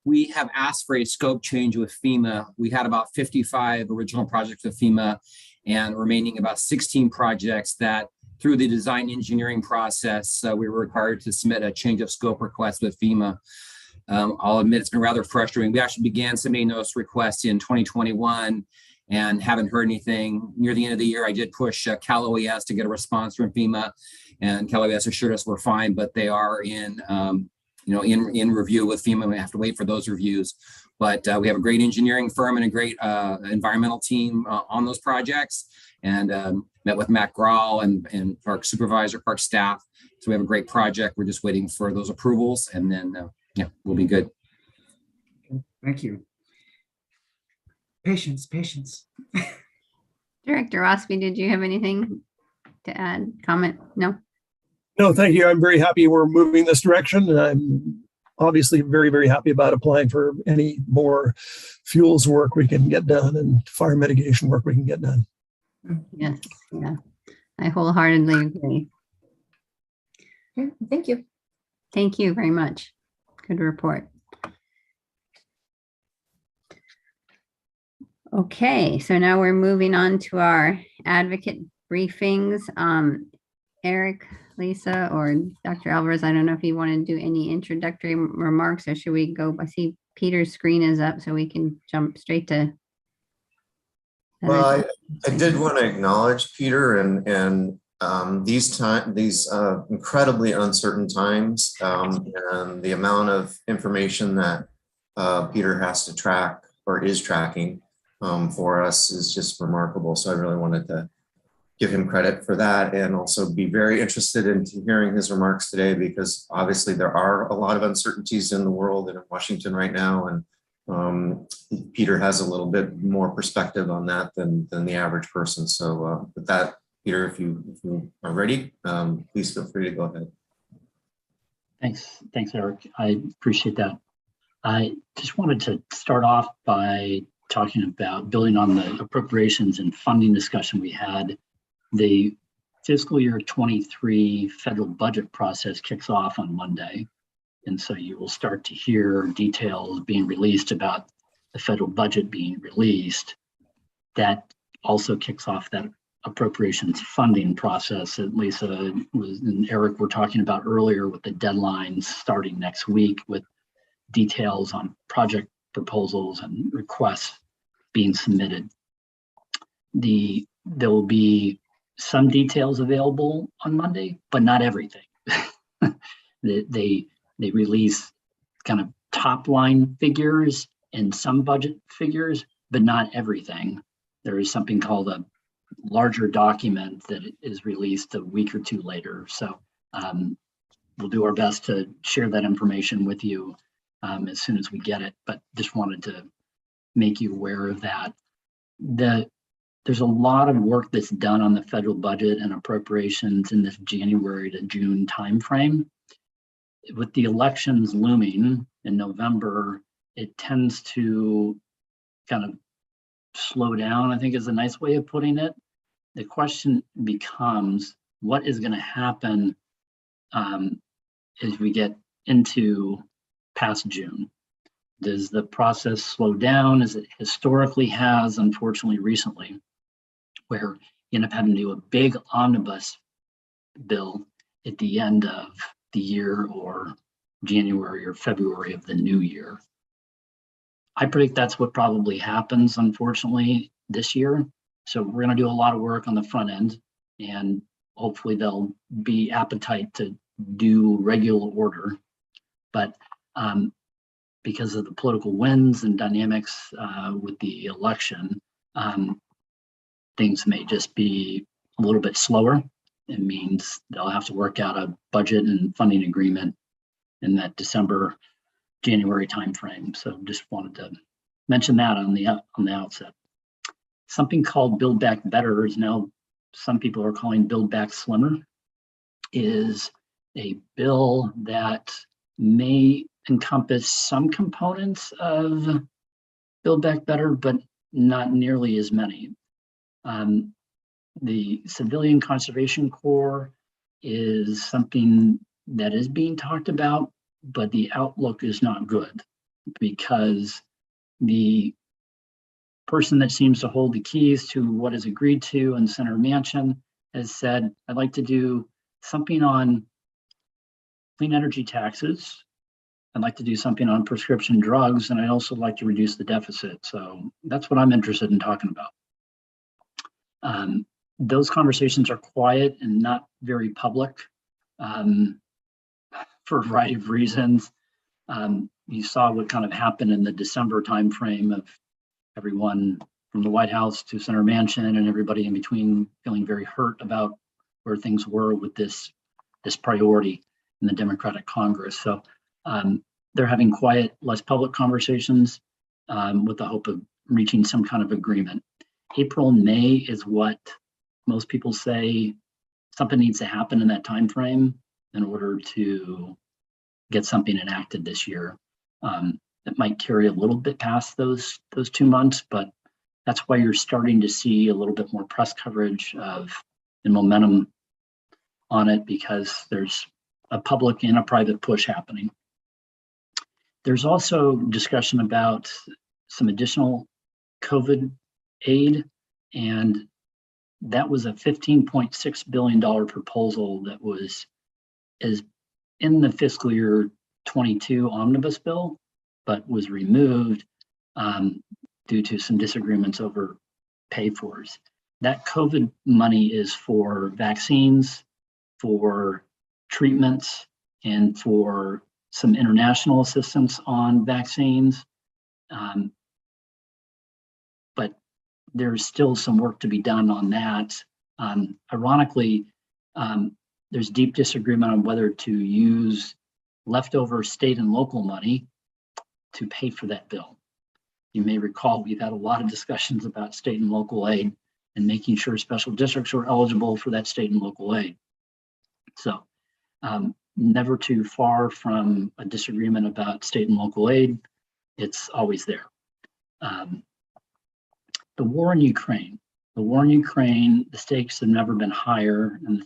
we have asked for a scope change with FEMA. We had about 55 original projects with FEMA and remaining about 16 projects that through the design engineering process, we were required to submit a change of scope request with FEMA. I'll admit it's been rather frustrating. We actually began submitting those requests in 2021 and haven't heard anything. Near the end of the year, I did push Cal OES to get a response from FEMA, and Cal OES assured us we're fine, but they are in review with FEMA. We have to wait for those reviews. But we have a great engineering firm and a great environmental team on those projects, and met with Matt Grawl and Park Supervisor, Park staff. So we have a great project. We're just waiting for those approvals, and then we'll be good. Thank you. Patience. Director Waspy, did you have anything to add, comment? No? No, thank you. I'm very happy we're moving this direction. And I'm obviously very, very happy about applying for any more fuels work we can get done and fire mitigation work we can get done. Yes, yeah, I wholeheartedly agree. Okay, thank you. Thank you very much. Good report. Okay, so now we're moving on to our advocate briefings. Eric, Lisa, or Dr. Alvarez, I don't know if you want to do any introductory remarks, or should we go? I see Peter's screen is up, so we can jump straight to. Well, I did want to acknowledge Peter and these incredibly uncertain times, and the amount of information that Peter has to track or is tracking for us is just remarkable. So I really wanted to give him credit for that, and also be very interested in hearing his remarks today, because obviously there are a lot of uncertainties in the world and in Washington right now, and Peter has a little bit more perspective on that than the average person. So with that, Peter, if you are ready, please feel free to go ahead. Thanks, Eric. I appreciate that. I just wanted to start off by talking about building on the appropriations and funding discussion we had. The fiscal year 23 federal budget process kicks off on Monday. And so you will start to hear details being released about the federal budget being released. That also kicks off that appropriations funding process that Lisa and Eric were talking about earlier, with the deadlines starting next week, with details on project proposals and requests being submitted. There will be some details available on Monday, but not everything. They release kind of top line figures and some budget figures, but not everything. There is something called a larger document that is released a week or two later. So we'll do our best to share that information with you as soon as we get it, but just wanted to make you aware of that. There's a lot of work that's done on the federal budget and appropriations in this January to June timeframe. With the elections looming in November, it tends to kind of slow down, I think is a nice way of putting it. The question becomes, what is going to happen as we get into past June? Does the process slow down as it historically has, unfortunately, recently, where you end up having to do a big omnibus bill at the end of the year or January or February of the new year? I predict that's what probably happens, unfortunately, this year. So we're going to do a lot of work on the front end, and hopefully there'll be appetite to do regular order. But because of the political winds and dynamics with the election, things may just be a little bit slower. It means they'll have to work out a budget and funding agreement in that December, January timeframe. So just wanted to mention that on the outset. Something called Build Back Better is now, some people are calling Build Back Slimmer, is a bill that may encompass some components of Build Back Better, but not nearly as many. The Civilian Conservation Corps is something that is being talked about, but the outlook is not good, because the person that seems to hold the keys to what is agreed to in Senator Manchin has said, I'd like to do something on clean energy taxes. I'd like to do something on prescription drugs, and I'd also like to reduce the deficit. So that's what I'm interested in talking about. Those conversations are quiet and not very public for a variety of reasons. You saw what kind of happened in the December timeframe of everyone from the White House to Senator Manchin and everybody in between feeling very hurt about where things were with this priority in the Democratic Congress. So they're having quiet, less public conversations with the hope of reaching some kind of agreement. April, May is what most people say something needs to happen in that time frame in order to get something enacted this year. It might carry a little bit past those 2 months, but that's why you're starting to see a little bit more press coverage and momentum on it, because there's a public and a private push happening. There's also discussion about some additional COVID aid. And that was a $15.6 billion proposal that is in the fiscal year 22 omnibus bill, but was removed due to some disagreements over pay-fors. That COVID money is for vaccines, for treatments, and for some international assistance on vaccines. But there's still some work to be done on that. Ironically, there's deep disagreement on whether to use leftover state and local money to pay for that bill. You may recall we've had a lot of discussions about state and local aid and making sure special districts are eligible for that state and local aid. So never too far from a disagreement about state and local aid. It's always there. The war in Ukraine. The stakes have never been higher, and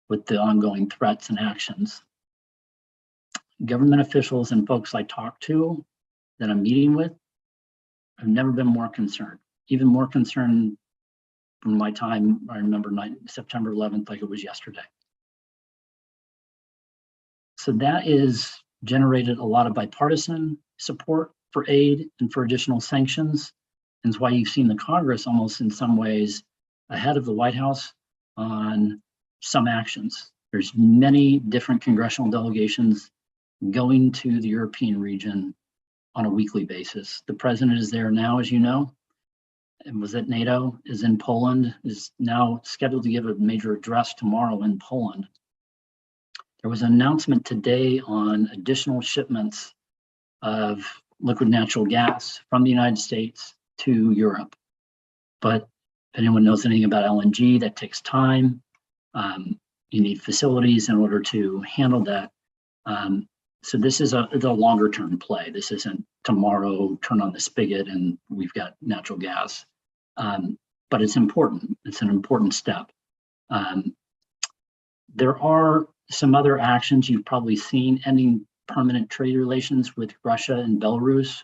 with the ongoing threats and actions. Government officials and folks I talk to that I'm meeting with have never been more concerned, even more concerned from my time. I remember September 11th like it was yesterday. So that is generated a lot of bipartisan support for aid and for additional sanctions. And it's why you've seen the Congress almost in some ways ahead of the White House on some actions. There's many different congressional delegations going to the European region on a weekly basis. The president is there now, as you know, and was at NATO, is in Poland, is now scheduled to give a major address tomorrow in Poland. There was an announcement today on additional shipments of liquid natural gas from the United States to Europe. But if anyone knows anything about LNG, that takes time. You need facilities in order to handle that. So this is a longer term play. This isn't tomorrow, turn on the spigot and we've got natural gas. But it's important. It's an important step. There are some other actions you've probably seen: ending permanent trade relations with Russia and Belarus.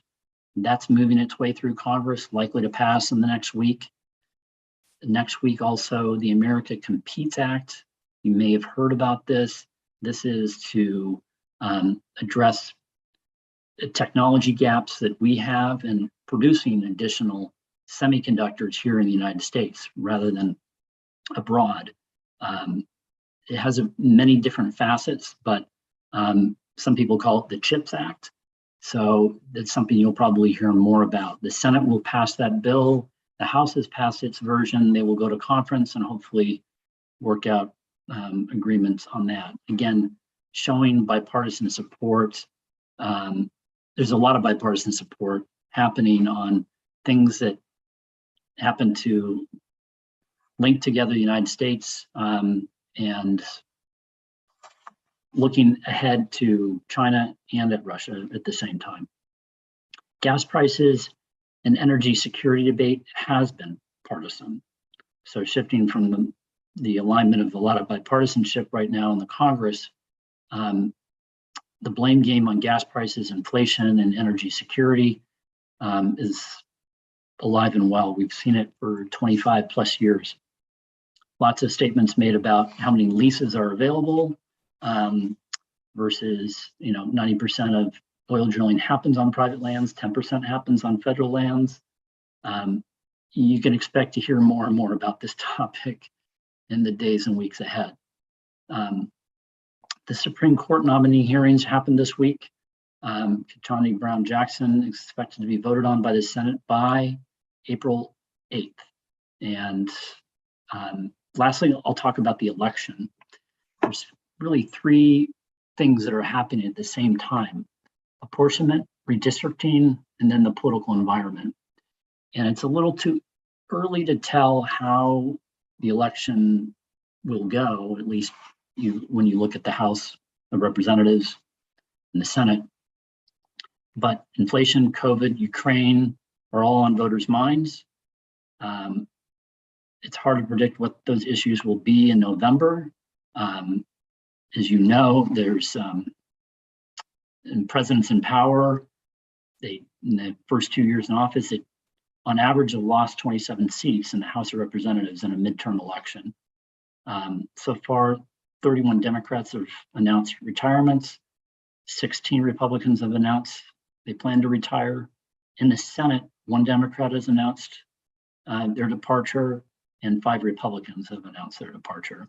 That's moving its way through Congress, likely to pass in the next week. Next week also, the America Competes Act. You may have heard about this. This is to address technology gaps that we have in producing additional semiconductors here in the United States rather than abroad. It has many different facets, but some people call it the CHIPS Act. So that's something you'll probably hear more about. The Senate will pass that bill. The House has passed its version. They will go to conference and hopefully work out agreements on that. Again, showing bipartisan support. There's a lot of bipartisan support happening on things that happen to link together the United States and looking ahead to China and at Russia at the same time. Gas prices and energy security debate has been partisan. So shifting from the alignment of a lot of bipartisanship right now in the Congress, the blame game on gas prices, inflation, and energy security is alive and well. We've seen it for 25 plus years. Lots of statements made about how many leases are available versus, 90% of oil drilling happens on private lands, 10% happens on federal lands. You can expect to hear more and more about this topic in the days and weeks ahead. The Supreme Court nominee hearings happened this week. Ketanji Brown Jackson is expected to be voted on by the Senate by April 8th. And lastly, I'll talk about the election. There's really three things that are happening at the same time: apportionment, redistricting, and then the political environment. And it's a little too early to tell how the election will go, at least when you look at the House of Representatives and the Senate. But inflation, COVID, Ukraine are all on voters' minds. It's hard to predict what those issues will be in November. As you know, there's presidents in power. In the first 2 years in office, it on average have lost 27 seats in the House of Representatives in a midterm election. So far, 31 Democrats have announced retirements. 16 Republicans have announced they plan to retire. In the Senate, 1 Democrat has announced their departure, and 5 Republicans have announced their departure.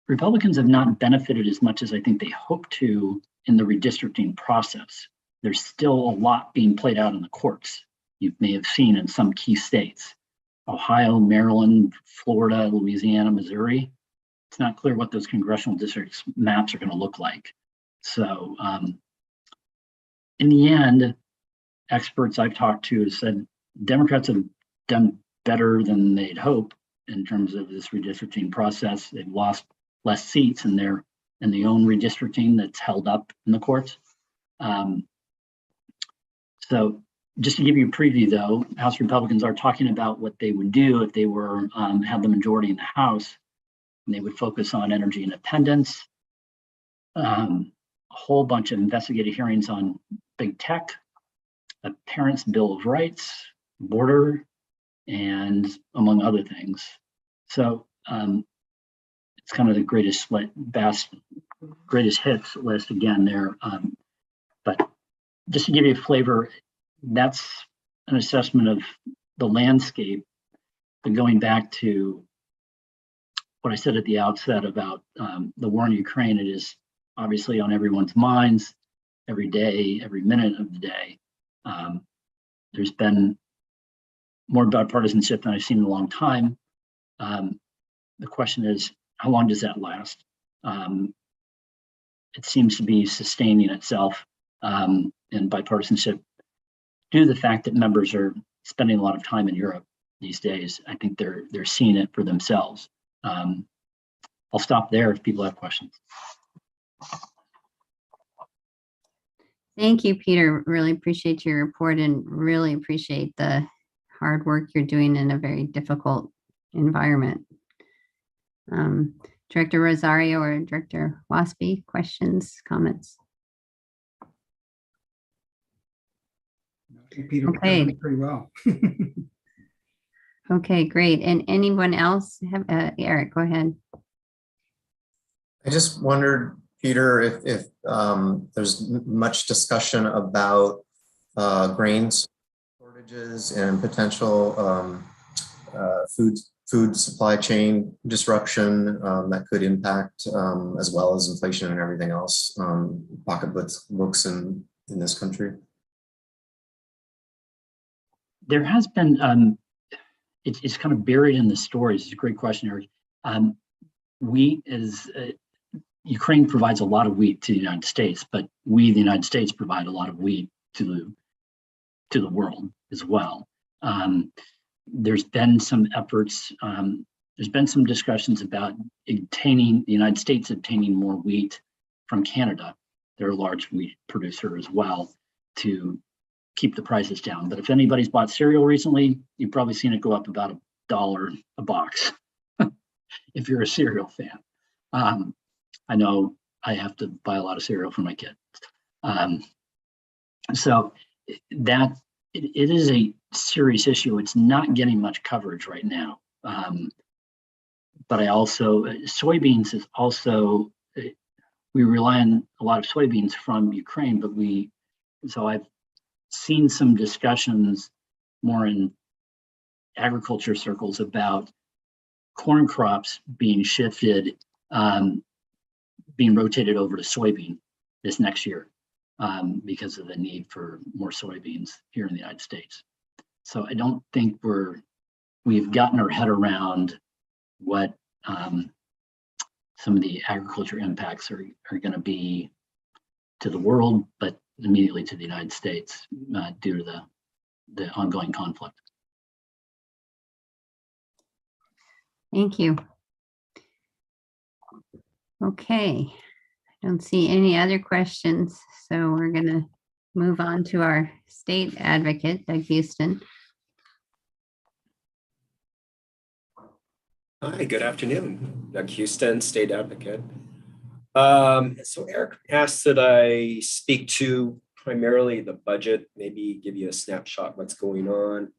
Republicans have not benefited as much as I think they hoped to in the redistricting process. There's still a lot being played out in the courts. You may have seen in some key states, Ohio, Maryland, Florida, Louisiana, Missouri. It's not clear what those congressional districts maps are going to look like. So in the end, experts I've talked to have said Democrats have done better than they'd hoped in terms of this redistricting process. They've lost less seats in their own redistricting that's held up in the courts. So just to give you a preview though, House Republicans are talking about what they would do if they were had the majority in the House. And they would focus on energy independence, a whole bunch of investigative hearings on big tech, a parents' bill of rights, border, and among other things. So it's kind of the greatest hits list again there. But just to give you a flavor, that's an assessment of the landscape. But going back to what I said at the outset about the war in Ukraine, it is obviously on everyone's minds every day, every minute of the day. There's been more bipartisanship than I've seen in a long time. The question is, how long does that last? It seems to be sustaining itself in bipartisanship due to the fact that members are spending a lot of time in Europe these days. I think they're seeing it for themselves. I'll stop there if people have questions. Thank you, Peter. Really appreciate your report and really appreciate the hard work you're doing in a very difficult environment. Director Rosario or Director Waspy, questions, comments? Peter, okay. Pretty well. Okay, great. And anyone else have, Eric, go ahead. I just wondered, Peter, if there's much discussion about grains shortages and potential food supply chain disruption that could impact, as well as inflation and everything else, pocketbooks in this country. There has been, it's kind of buried in the stories. It's a great question, Eric. Wheat is, Ukraine provides a lot of wheat to the United States, but we, the United States, provide a lot of wheat to the world as well. There's been some efforts, there's been some discussions about the United States obtaining more wheat from Canada. They're a large wheat producer as well, to keep the prices down. But if anybody's bought cereal recently, you've probably seen it go up about $1 a box if you're a cereal fan. I know I have to buy a lot of cereal for my kids. So that it is a serious issue. It's not getting much coverage right now. But I also, soybeans is also, we rely on a lot of soybeans from Ukraine, but so I've seen some discussions more in agriculture circles about corn crops being shifted, being rotated over to soybean this next year because of the need for more soybeans here in the United States. So I don't think we've gotten our head around what some of the agriculture impacts are going to be to the world, but immediately to the United States due to the ongoing conflict. Thank you. Okay, I don't see any other questions, so we're going to move on to our state advocate, Doug Houston. Hi, good afternoon. Doug Houston, state advocate. So Eric asked that I speak to primarily the budget, maybe give you a snapshot what's going on.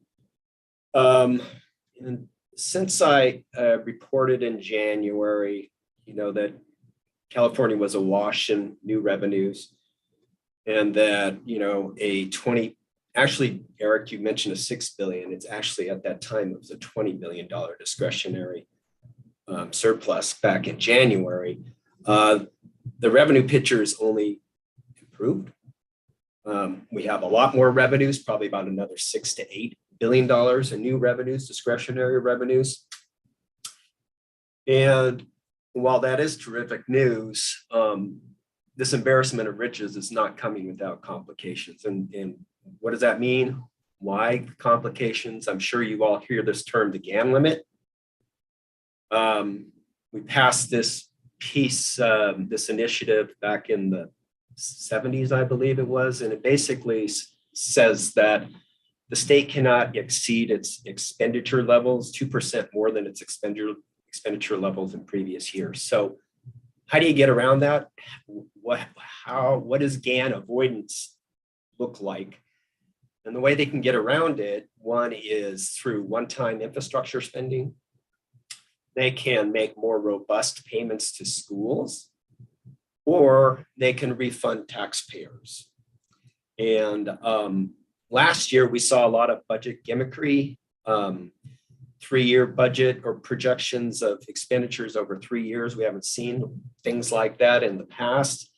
And since I reported in January, that California was awash in new revenues, and that, actually, Eric, you mentioned a $6 billion. It's actually at that time, it was a $20 billion discretionary surplus back in January. The revenue picture is only improved. We have a lot more revenues, probably about another $6 to $8 billion in new revenues, discretionary revenues. And while that is terrific news, this embarrassment of riches is not coming without complications. And what does that mean? Why complications? I'm sure you all hear this term, the GAN limit. We passed this piece, this initiative back in the 70s, I believe it was, and it basically says that the state cannot exceed its expenditure levels 2% more than its expenditure levels in previous years. So how do you get around that? What does GAN avoidance look like? And the way they can get around it, one is through one-time infrastructure spending. They can make more robust payments to schools, or they can refund taxpayers. And last year, we saw a lot of budget gimmickry, 3-year budget or projections of expenditures over 3 years. We haven't seen things like that in the past.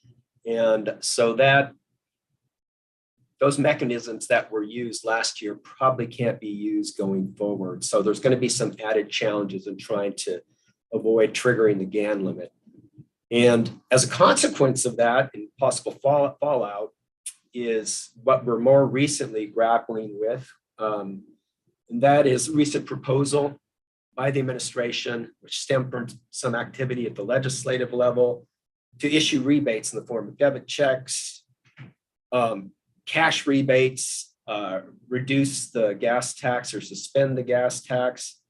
And so those mechanisms that were used last year probably can't be used going forward. So there's going to be some added challenges in trying to avoid triggering the GAN limit. And as a consequence of that, and possible fallout, is what we're more recently grappling with. And that is a recent proposal by the administration, which stemmed from some activity at the legislative level, to issue rebates in the form of debit checks, cash rebates, reduce the gas tax or suspend the gas tax.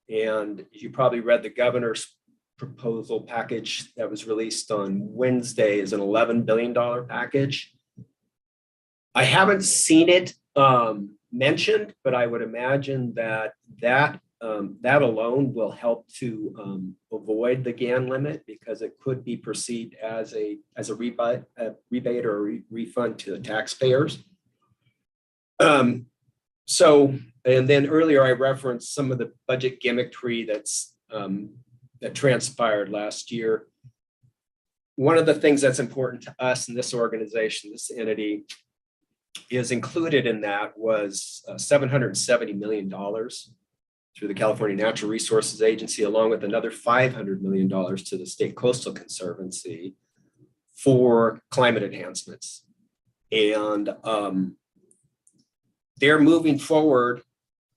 And you probably read the governor's proposal package that was released on Wednesday is an $11 billion package. I haven't seen it mentioned, but I would imagine that alone will help to avoid the GAN limit, because it could be perceived as a rebate or a refund to the taxpayers. And then earlier I referenced some of the budget gimmickry that transpired last year. One of the things that's important to us in this organization, this entity, is included in that was $770 million through the California Natural Resources Agency, along with another $500 million to the State Coastal Conservancy for climate enhancements. And they're moving forward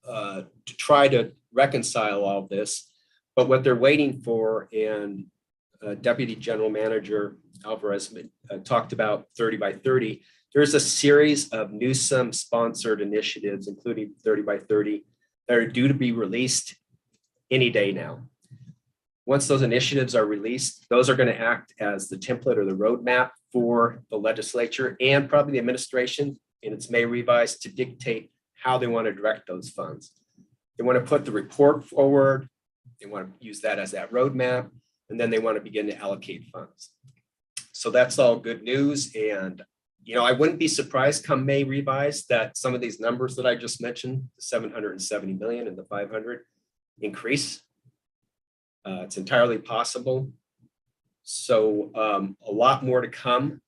to try to reconcile all of this. But what they're waiting for, and Deputy General Manager Alvarez talked about 30 by 30, there's a series of Newsom-sponsored initiatives, including 30 by 30, that are due to be released any day now. Once those initiatives are released, those are going to act as the template or the roadmap for the legislature and probably the administration in its May revise to dictate how they want to direct those funds. They want to put the report forward. They want to use that as that roadmap, and then they want to begin to allocate funds. So that's all good news. And I wouldn't be surprised come May revise that some of these numbers that I just mentioned, the 770 million and the 500, increase. It's entirely possible. So a lot more to come.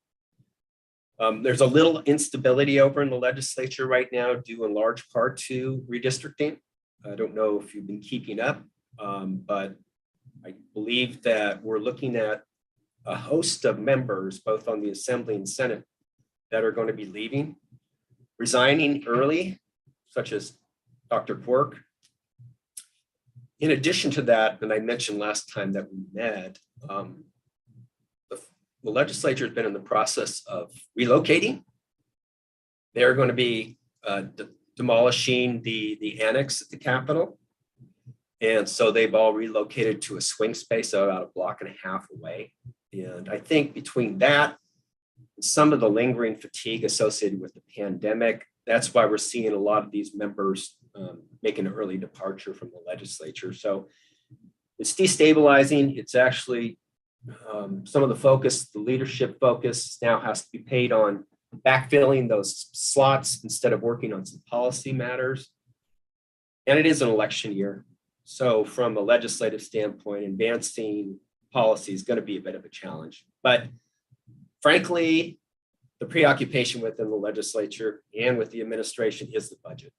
There's a little instability over in the legislature right now, due in large part to redistricting. I don't know if you've been keeping up, but I believe that we're looking at a host of members, both on the Assembly and Senate, that are going to be leaving, resigning early, such as Dr. Quirk. In addition to that, and I mentioned last time that we met, the legislature has been in the process of relocating. They're going to be demolishing the annex at the Capitol. And so they've all relocated to a swing space about a block and a half away. And I think between that, some of the lingering fatigue associated with the pandemic. That's why we're seeing a lot of these members make an early departure from the legislature. So it's destabilizing. It's actually some of the focus, the leadership focus now has to be paid on backfilling those slots instead of working on some policy matters. And it is an election year. So from a legislative standpoint, advancing policy is going to be a bit of a challenge. But frankly, the preoccupation within the legislature and with the administration is the budget.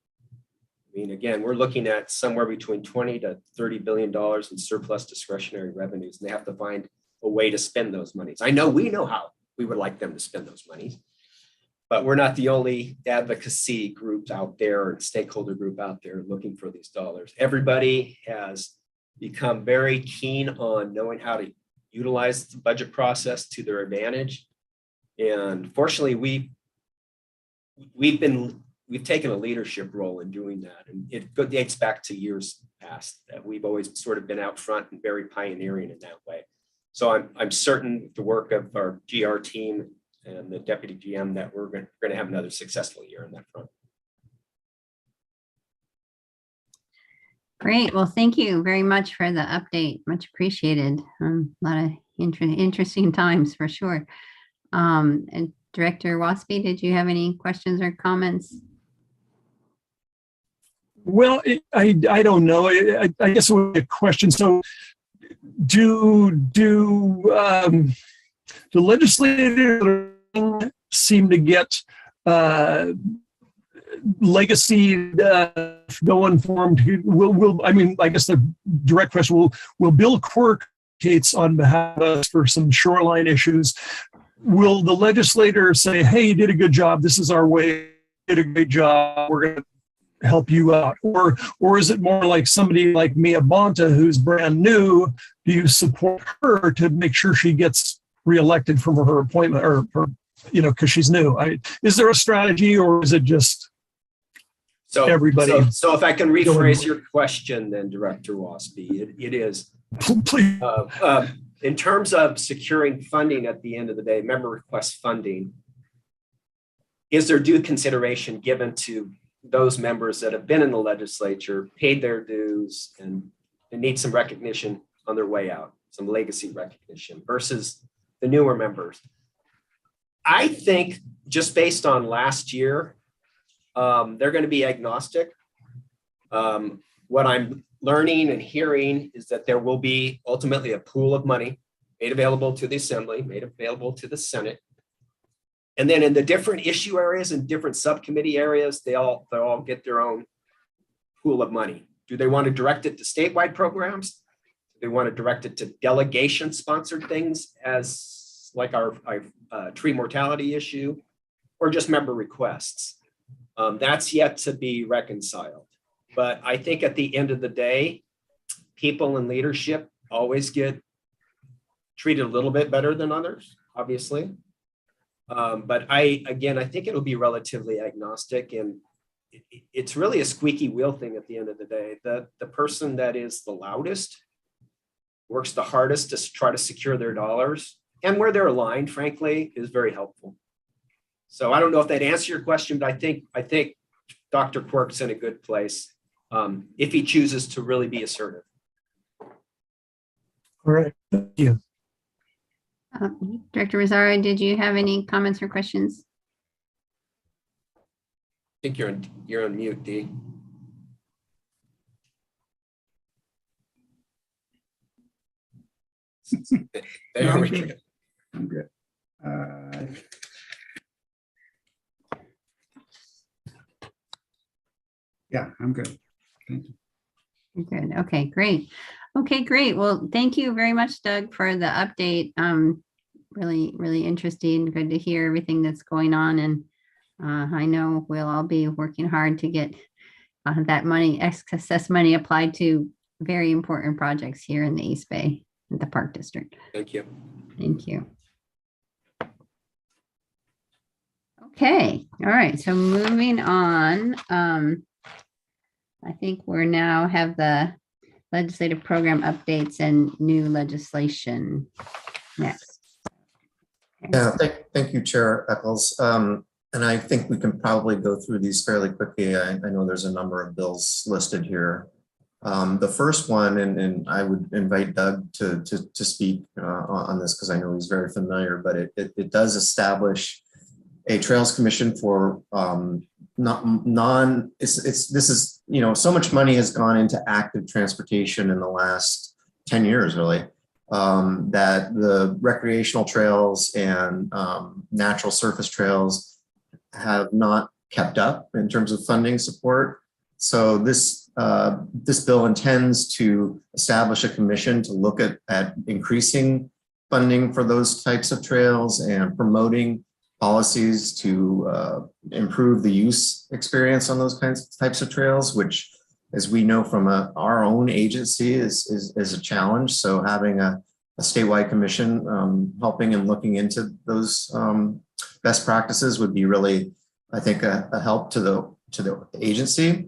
I mean, again, we're looking at somewhere between $20 to $30 billion in surplus discretionary revenues, and they have to find a way to spend those monies. I know we know how we would like them to spend those monies, but we're not the only advocacy group out there and stakeholder group out there looking for these dollars. Everybody has become very keen on knowing how to utilize the budget process to their advantage. And fortunately, we've taken a leadership role in doing that. And it dates back to years past that we've always sort of been out front and very pioneering in that way. So I'm certain with the work of our GR team and the deputy GM that we're going to have another successful year on that front. Great. Well, thank you very much for the update. Much appreciated. A lot of interesting times for sure. And Director Waspy, did you have any questions or comments? Well, I don't know. I guess it would be a question. So do the legislators seem to get legacy going for them? I mean, I guess the direct question, will Bill Quirk advocates on behalf of us for some shoreline issues? Will the legislator say, hey, you did a good job, this is our way, you did a great job, we're going to help you out? Or is it more like somebody like Mia Bonta, who's brand new? Do you support her to make sure she gets reelected from her appointment, or because she's new? Is there a strategy, or is it just everybody? So if I can rephrase your question then, Director Waspy, it is, please. In terms of securing funding at the end of the day, member request funding, is there due consideration given to those members that have been in the legislature, paid their dues, and need some recognition on their way out, some legacy recognition, versus the newer members? I think just based on last year, they're going to be agnostic. What I'm learning and hearing is that there will be ultimately a pool of money made available to the Assembly, made available to the Senate. And then in the different issue areas and different subcommittee areas, they'll all get their own pool of money. Do they want to direct it to statewide programs? Do they want to direct it to delegation sponsored things as like our tree mortality issue, or just member requests? That's yet to be reconciled. But I think at the end of the day, people in leadership always get treated a little bit better than others, obviously. But I think it'll be relatively agnostic, and it's really a squeaky wheel thing at the end of the day. The person that is the loudest works the hardest to try to secure their dollars, and where they're aligned, frankly, is very helpful. So I don't know if that answers your question, but I think Dr. Quirk's in a good place if he chooses to really be assertive. All right, thank you. Director Rosario, did you have any comments or questions? I think you're on mute, Dee. No, I'm good. Yeah, I'm good. Thank you. Good. Okay, great. Okay, great. Well, thank you very much, Doug, for the update. Really, really interesting. Good to hear everything that's going on. And I know we'll all be working hard to get that money, excess money, applied to very important projects here in the East Bay, in the Park District. Thank you. Thank you. Okay. All right. So moving on, I think we're now have the legislative program updates and new legislation next. Yeah, thank you, Chair Eccles. And I think we can probably go through these fairly quickly. I know there's a number of bills listed here. The first one, and I would invite Doug to speak on this because I know he's very familiar, but it does establish a Trails Commission for this is, so much money has gone into active transportation in the last 10 years, really, that the recreational trails and natural surface trails have not kept up in terms of funding support. So this bill intends to establish a commission to look at increasing funding for those types of trails and promoting policies to improve the use experience on those types of trails, which, as we know from our own agency, is a challenge. So having a statewide commission helping and looking into those best practices would be really, I think, a help to the agency.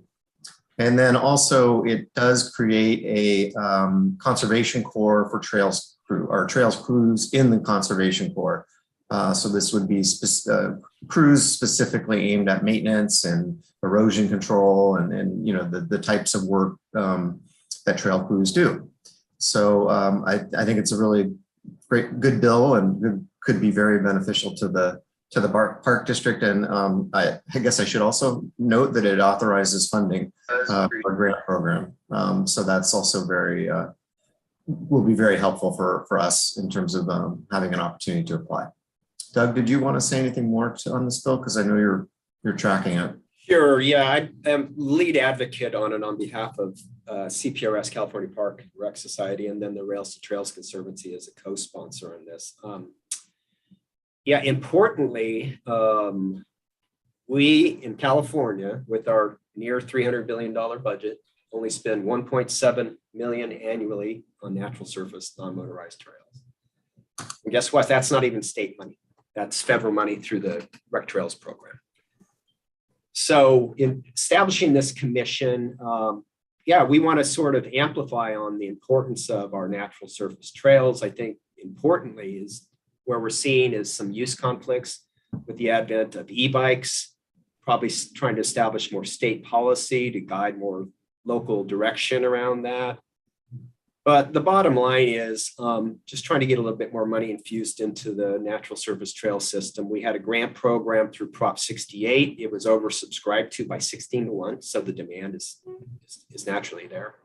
And then also it does create a conservation corps for trails crews in the conservation corps. So this would be crews specifically aimed at maintenance and erosion control and the types of work that trail crews do. So I think it's a really good bill and could be very beneficial to the park district. And I guess I should also note that it authorizes funding for a grant program. So that's also will be very helpful for us in terms of having an opportunity to apply. Doug, did you want to say anything more on this bill? Because I know you're tracking it. Sure. Yeah, I am lead advocate on it on behalf of CPRS, California Park and Rec Society, and then the Rails to Trails Conservancy as a co-sponsor on this. Yeah, importantly, we in California, with our near $300 billion budget, only spend $1.7 million annually on natural surface non-motorized trails. And guess what? That's not even state money. That's federal money through the Rec Trails program. So in establishing this commission, we want to sort of amplify on the importance of our natural surface trails. I think importantly is where we're seeing is some use conflicts with the advent of e-bikes, probably trying to establish more state policy to guide more local direction around that. But the bottom line is just trying to get a little bit more money infused into the natural surface trail system. We had a grant program through Prop 68. It was oversubscribed to by 16-1, so the demand is naturally there.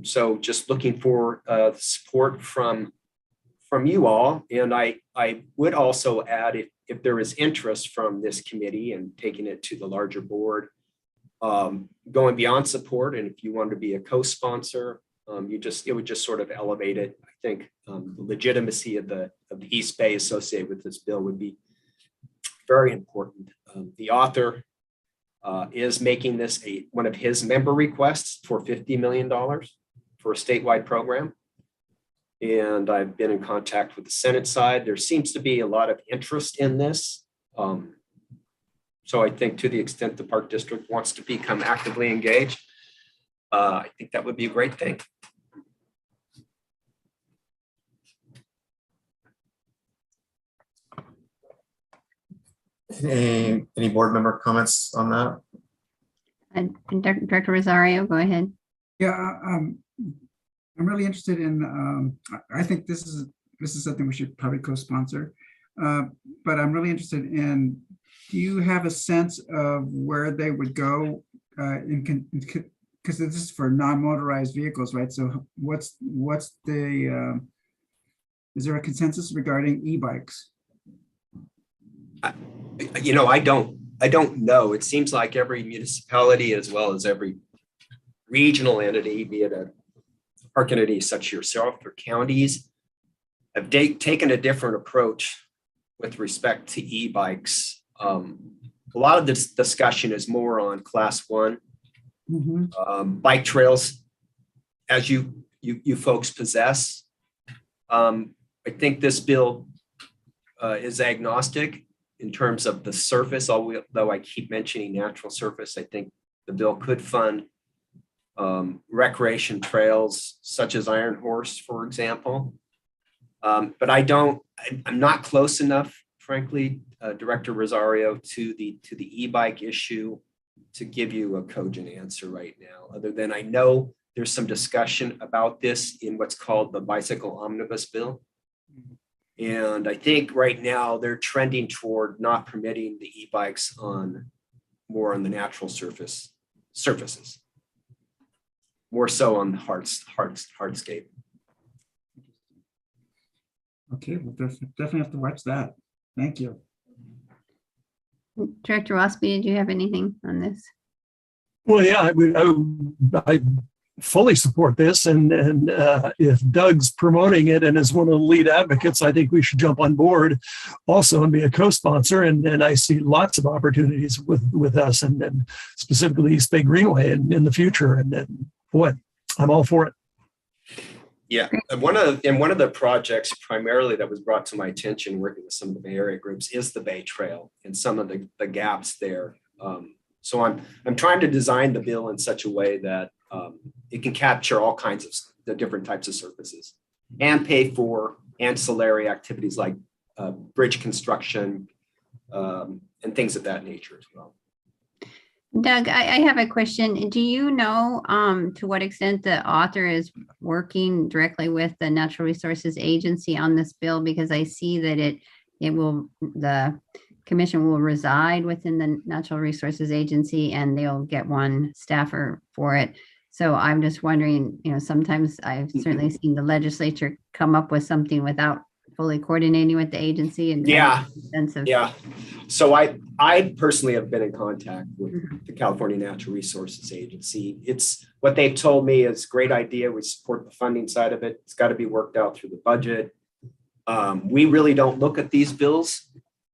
So just looking for support from you all. And I would also add, if there is interest from this committee and taking it to the larger board, going beyond support, and if you want to be a co-sponsor, it would just sort of elevate it. I think the legitimacy of the East Bay associated with this bill would be very important. The author is making this one of his member requests for $50 million for a statewide program. And I've been in contact with the Senate side. There seems to be a lot of interest in this. So I think to the extent the Park District wants to become actively engaged, I think that would be a great thing. Any board member comments on that? Director Rosario, go ahead. Yeah, I'm really interested in. I think this is something we should probably co-sponsor. But I'm really interested in. Do you have a sense of where they would go because this is for non-motorized vehicles, right? So what's the? Is there a consensus regarding e-bikes? I don't know. It seems like every municipality, as well as every regional entity, be it a park entity such as yourself or counties, have taken a different approach with respect to e-bikes. A lot of this discussion is more on class 1 bike trails, as you folks possess. I think this bill is agnostic in terms of the surface, although I keep mentioning natural surface. I think the bill could fund recreation trails such as Iron Horse, for example. But I'm not close enough, frankly, Director Rosario, to the e-bike issue to give you a cogent answer right now, other than I know there's some discussion about this in what's called the bicycle omnibus bill. And I think right now they're trending toward not permitting the e-bikes more on the natural surfaces, more so on the hardscape. Okay, we'll definitely have to watch that. Thank you. Director Rossby, did you have anything on this? Well, yeah, I fully support this, and if Doug's promoting it and is one of the lead advocates, I think we should jump on board also and be a co-sponsor. And I see lots of opportunities with us and specifically East Bay Greenway in the future. And boy, I'm all for it. Yeah, and one of the projects primarily that was brought to my attention working with some of the Bay Area groups is the Bay Trail and some of the gaps there. So I'm trying to design the bill in such a way that it can capture all kinds of the different types of surfaces and pay for ancillary activities like bridge construction and things of that nature as well. Doug, I have a question. Do you know to what extent the author is working directly with the Natural Resources Agency on this bill? Because I see that the commission will reside within the Natural Resources Agency and they'll get one staffer for it. So I'm just wondering, sometimes I've certainly seen the legislature come up with something without fully coordinating with the agency. And yeah. So I personally have been in contact with the California Natural Resources Agency. It's what they've told me is a great idea. We support the funding side of it. It's got to be worked out through the budget. We really don't look at these bills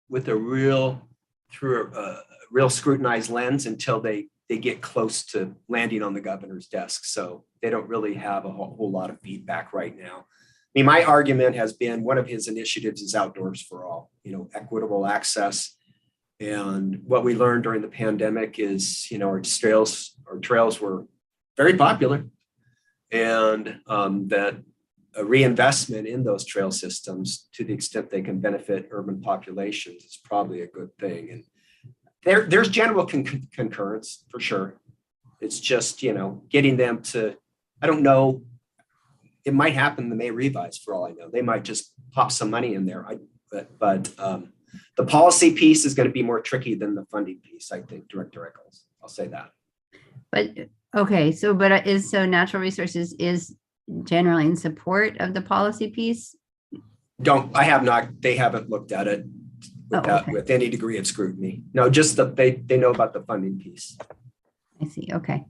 with through a real scrutinized lens until they get close to landing on the governor's desk. So they don't really have a whole lot of feedback right now. I mean, my argument has been one of his initiatives is outdoors for all, equitable access. And what we learned during the pandemic is, our trails were very popular, and that a reinvestment in those trail systems to the extent they can benefit urban populations is probably a good thing. And there's general concurrence for sure. It's just, getting them to, I don't know, it might happen in the May revise for all I know. They might just pop some money in there. But the policy piece is going to be more tricky than the funding piece, I think, Director Eccles. I'll say that. But okay, so Natural Resources is generally in support of the policy piece? They haven't looked at it with any degree of scrutiny. No, just that they know about the funding piece. I see. Okay.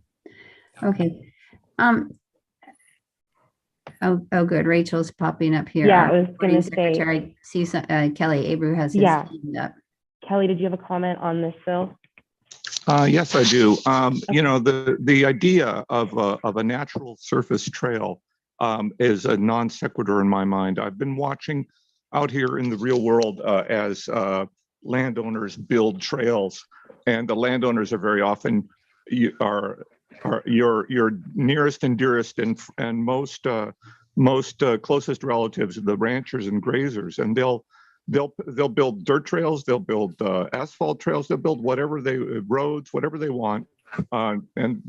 Okay. Oh, good. Rachel's popping up here. Yeah, I was going to say. I see Kelly Abreu has his hand up. Kelly, did you have a comment on this bill? Yes, I do. The idea of a natural surface trail is a non sequitur in my mind. I've been watching out here in the real world as landowners build trails, and the landowners are very often your nearest and dearest and most closest relatives, the ranchers and grazers, and they'll build dirt trails, they'll build asphalt trails, they'll build roads, whatever they want, and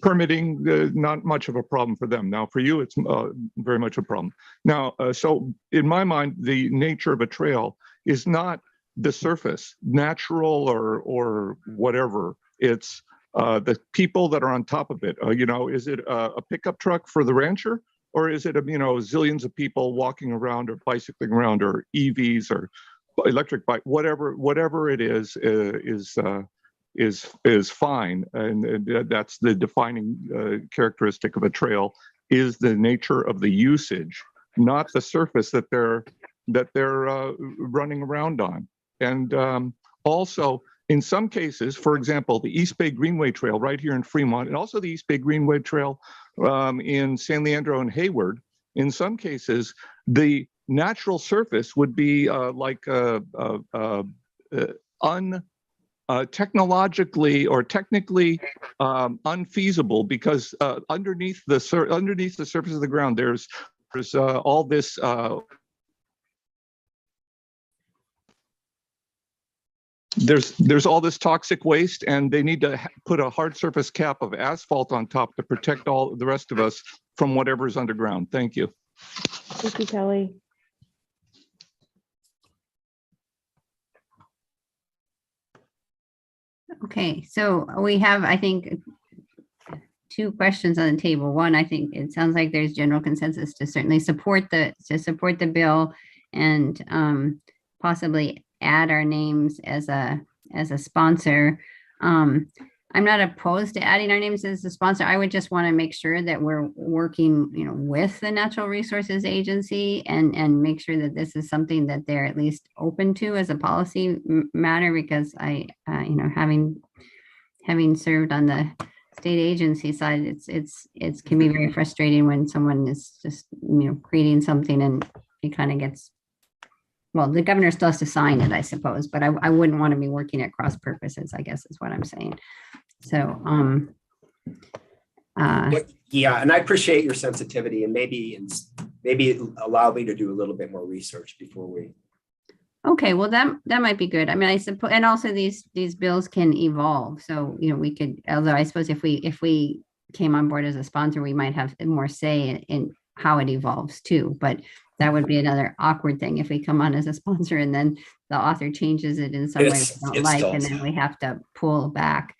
permitting not much of a problem for them. Now, for you, it's very much a problem. Now, so in my mind, the nature of a trail is not the surface, natural or whatever. It's the people that are on top of it. Is it a pickup truck for the rancher, or is it zillions of people walking around or bicycling around, or EVs or electric bike, whatever it is fine, and that's the defining characteristic of a trail is the nature of the usage, not the surface that they're running around on. And also, in some cases, for example, the East Bay Greenway Trail right here in Fremont, and also the East Bay Greenway Trail in San Leandro and Hayward, in some cases, the natural surface would be technologically or technically unfeasible, because underneath the surface of the ground, there's all this there's all this toxic waste, and they need to put a hard surface cap of asphalt on top to protect all the rest of us from whatever's underground. Thank you. Thank you, Kelly. Okay, so we have, I think, two questions on the table. One, I think it sounds like there's general consensus to certainly support the bill and possibly add our names as a sponsor. I'm not opposed to adding our names as a sponsor. I would just want to make sure that we're working, with the Natural Resources Agency and make sure that this is something that they're at least open to as a policy matter, because I, having served on the state agency side, it can be very frustrating when someone is just, creating something and it kind of gets, well, the governor still has to sign it, I suppose, but I wouldn't want to be working at cross purposes, I guess is what I'm saying. So, yeah, and I appreciate your sensitivity, and maybe allow me to do a little bit more research before we. Okay, well, that might be good. I mean, I suppose, and also these bills can evolve. So, we could, although I suppose if we came on board as a sponsor, we might have more say in how it evolves too. But that would be another awkward thing if we come on as a sponsor and then the author changes it in some way we don't like, and then we have to pull back.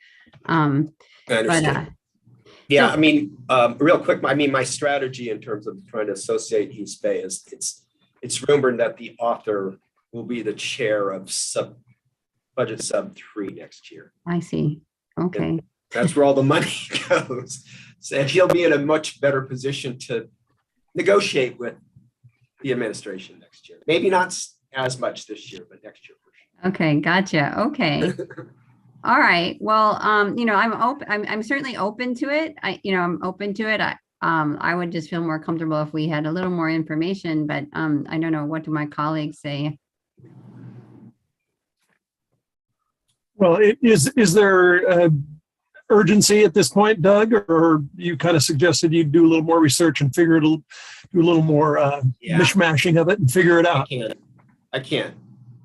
I understand. Yeah, so, I mean, real quick, my strategy in terms of trying to associate East Bay is it's rumored that the author will be the chair of budget sub 3 next year. I see. Okay. And that's where all the money goes. So, and he'll be in a much better position to negotiate with the administration next year. Maybe not as much this year, but next year for sure. Okay, gotcha. Okay. All right. Well, I'm open. I'm certainly open to it. I'm open to it. I would just feel more comfortable if we had a little more information, but I don't know. What do my colleagues say? Well, is there urgency at this point, Doug, or you kind of suggested you do a little more research and do a little more mishmashing of it and figure it out? I can't.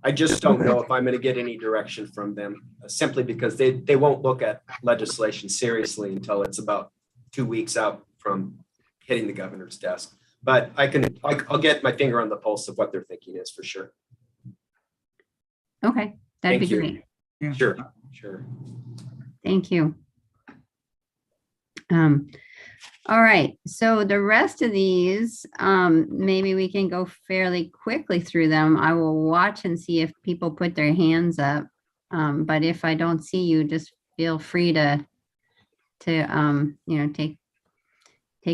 I just don't know if I'm going to get any direction from them, simply because they won't look at legislation seriously until it's about 2 weeks out from hitting the governor's desk. But I'll get my finger on the pulse of what their thinking is for sure. Okay, that'd be great. Yeah. Sure. Thank you. All right, so the rest of these, maybe we can go fairly quickly through them. I will watch and see if people put their hands up. But if I don't see you, just feel free to take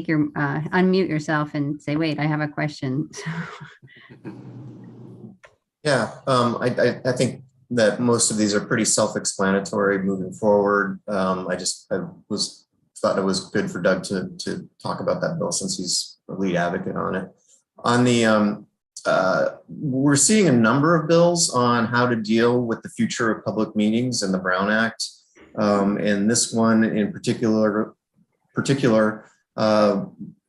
your unmute yourself and say, wait, I have a question. Yeah, I think that most of these are pretty self-explanatory moving forward. I thought it was good for Doug to talk about that bill since he's the lead advocate on it. On the, we're seeing a number of bills on how to deal with the future of public meetings and the Brown Act. And this one in particular,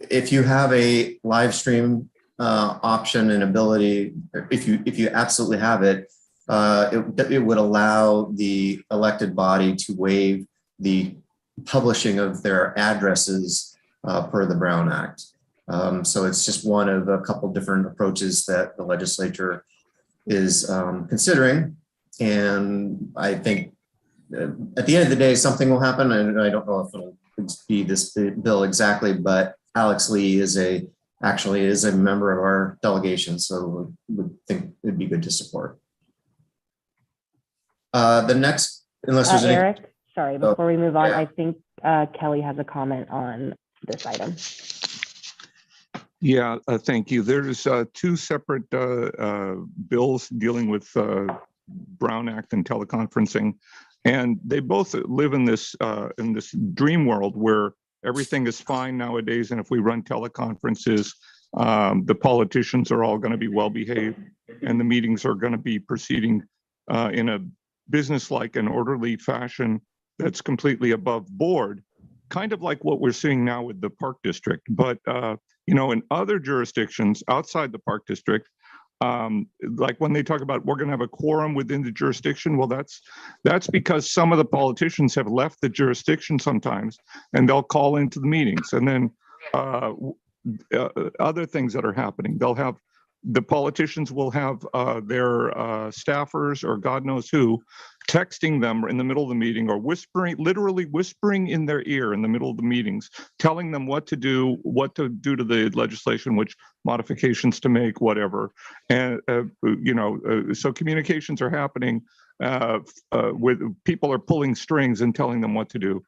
if you have a live stream option and ability, if you absolutely have it, it would allow the elected body to waive the publishing of their addresses per the Brown Act. So it's just one of a couple different approaches that the legislature is considering. And I think at the end of the day, something will happen. And I don't know if it'll be this bill exactly, but Alex Lee actually is a member of our delegation. So we think it'd be good to support. The next, unless there's Eric, sorry, before we move on, I think Kelly has a comment on this item. Yeah, thank you. There's two separate bills dealing with Brown Act and teleconferencing, and they both live in this dream world where everything is fine nowadays, and if we run teleconferences, the politicians are all going to be well behaved, and the meetings are going to be proceeding in a business-like and orderly fashion that's completely above board, kind of like what we're seeing now with the Park District. But in other jurisdictions outside the Park District, Like when they talk about we're going to have a quorum within the jurisdiction, well, that's because some of the politicians have left the jurisdiction sometimes, and they'll call into the meetings. And then other things that are happening, the politicians will have their staffers or God knows who texting them in the middle of the meeting, or literally whispering in their ear in the middle of the meetings, telling them what to do to the legislation, which modifications to make, whatever. And, so communications are happening with people are pulling strings and telling them what to do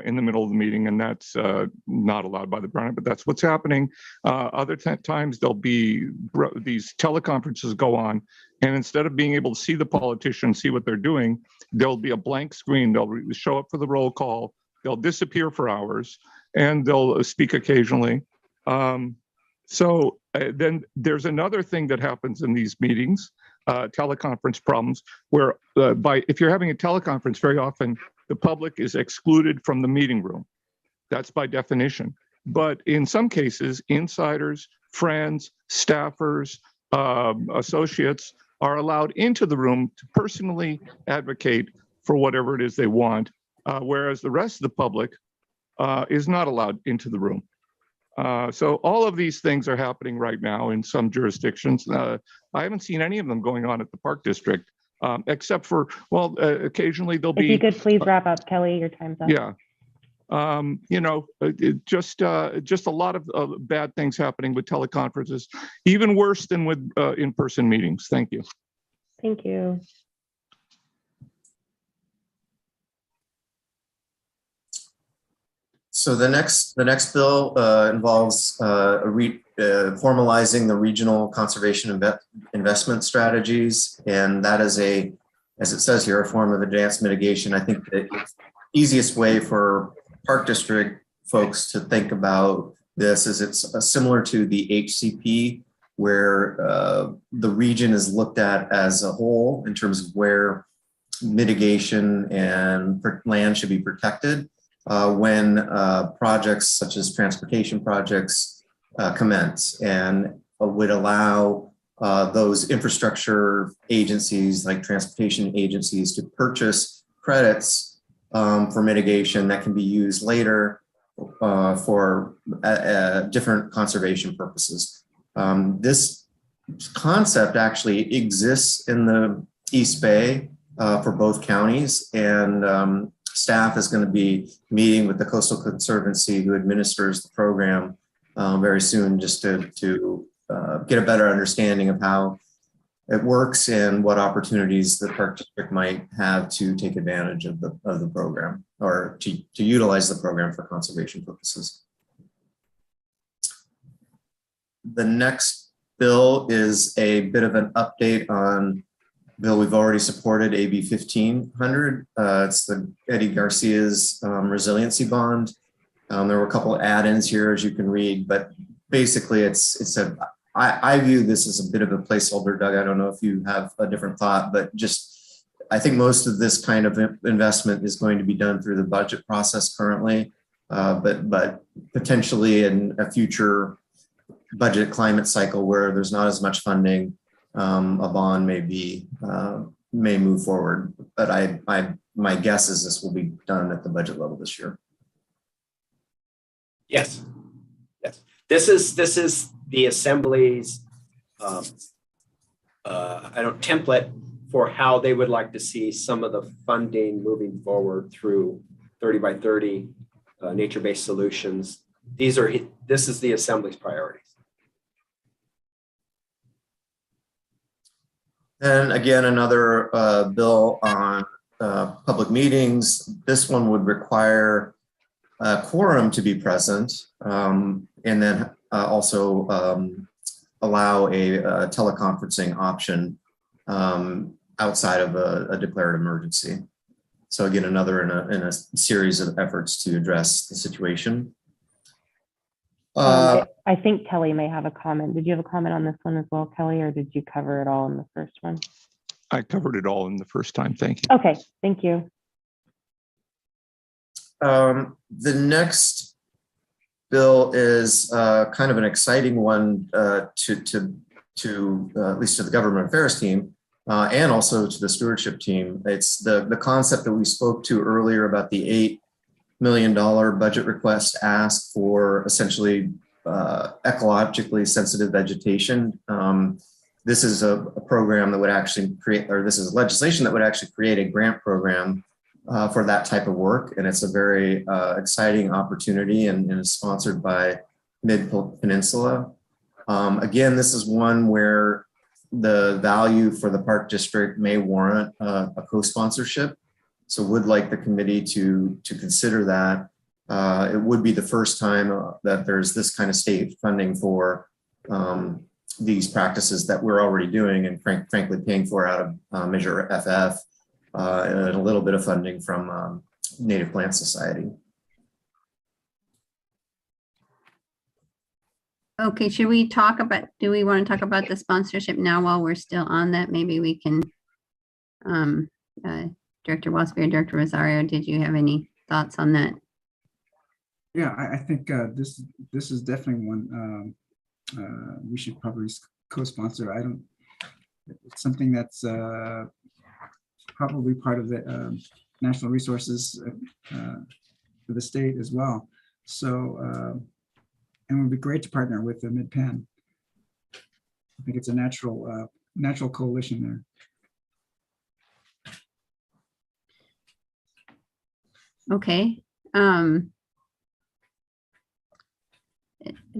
in the middle of the meeting, and that's not allowed by the Brown Act, but that's what's happening. Other times there'll be these teleconferences go on, and instead of being able to see the politicians, see what they're doing, there'll be a blank screen. They'll show up for the roll call, they'll disappear for hours, and they'll speak occasionally. So then there's another thing that happens in these meetings, teleconference problems, where if you're having a teleconference, very often the public is excluded from the meeting room. That's by definition. But in some cases, insiders, friends, staffers, associates are allowed into the room to personally advocate for whatever it is they want, whereas the rest of the public is not allowed into the room. So all of these things are happening right now in some jurisdictions. I haven't seen any of them going on at the Park District, except for, occasionally there'll be. If you could please wrap up, Kelly, your time's up. Yeah. Just a lot of bad things happening with teleconferences, even worse than with in-person meetings. Thank you. Thank you. So the next bill involves formalizing the regional conservation investment strategies, and that is as it says here, a form of advanced mitigation. I think the easiest way for Park District folks to think about this is it's similar to the HCP, where the region is looked at as a whole in terms of where mitigation and land should be protected. When projects such as transportation projects commence, and would allow those infrastructure agencies like transportation agencies to purchase credits for mitigation that can be used later for different conservation purposes. This concept actually exists in the East Bay for both counties, and staff is going to be meeting with the Coastal Conservancy, who administers the program, very soon, just to get a better understanding of how it works and what opportunities the Park District might have to take advantage of the program, or to utilize the program for conservation purposes. The next bill is a bit of an update on bill we've already supported, AB 1500. It's the Eddie Garcia's resiliency bond. There were a couple of add-ins here, as you can read, but basically I view this as a bit of a placeholder. Doug, I don't know if you have a different thought, but just, I think most of this kind of investment is going to be done through the budget process currently, but potentially in a future budget climate cycle where there's not as much funding, a bond may move forward, but my guess is this will be done at the budget level this year. Yes. This is the Assembly's template for how they would like to see some of the funding moving forward through 30 by 30 nature-based solutions. This is the Assembly's priorities. And again, another bill on public meetings. This one would require a quorum to be present, and then also allow a teleconferencing option outside of a declared emergency. So again, another in a series of efforts to address the situation. I think Kelly may have a comment. Did you have a comment on this one as well, Kelly, or did you cover it all in the first one? I covered it all in the first time. Thank you. Okay, thank you. The next bill is kind of an exciting one to at least to the government affairs team, and also to the stewardship team. It's the concept that we spoke to earlier about the $8 million budget request ask for essentially ecologically sensitive vegetation. This is a program that would actually create, or this is legislation that would actually create a grant program for that type of work. And it's a very exciting opportunity and is sponsored by Mid-Peninsula. Again, this is one where the value for the park district may warrant a co-sponsorship. So would like the committee to consider that. It would be the first time that there's this kind of state funding for these practices that we're already doing and frankly paying for out of Measure FF and a little bit of funding from Native Plant Society. Okay, should we talk about, do we want to talk about the sponsorship now while we're still on that? Maybe we can, Director Wasby or Director Rosario, did you have any thoughts on that? Yeah, I think this is definitely one we should probably co-sponsor. It's something that's probably part of the national resources for the state as well. So, and it would be great to partner with the Mid-Penn. I think it's a natural coalition there. Okay.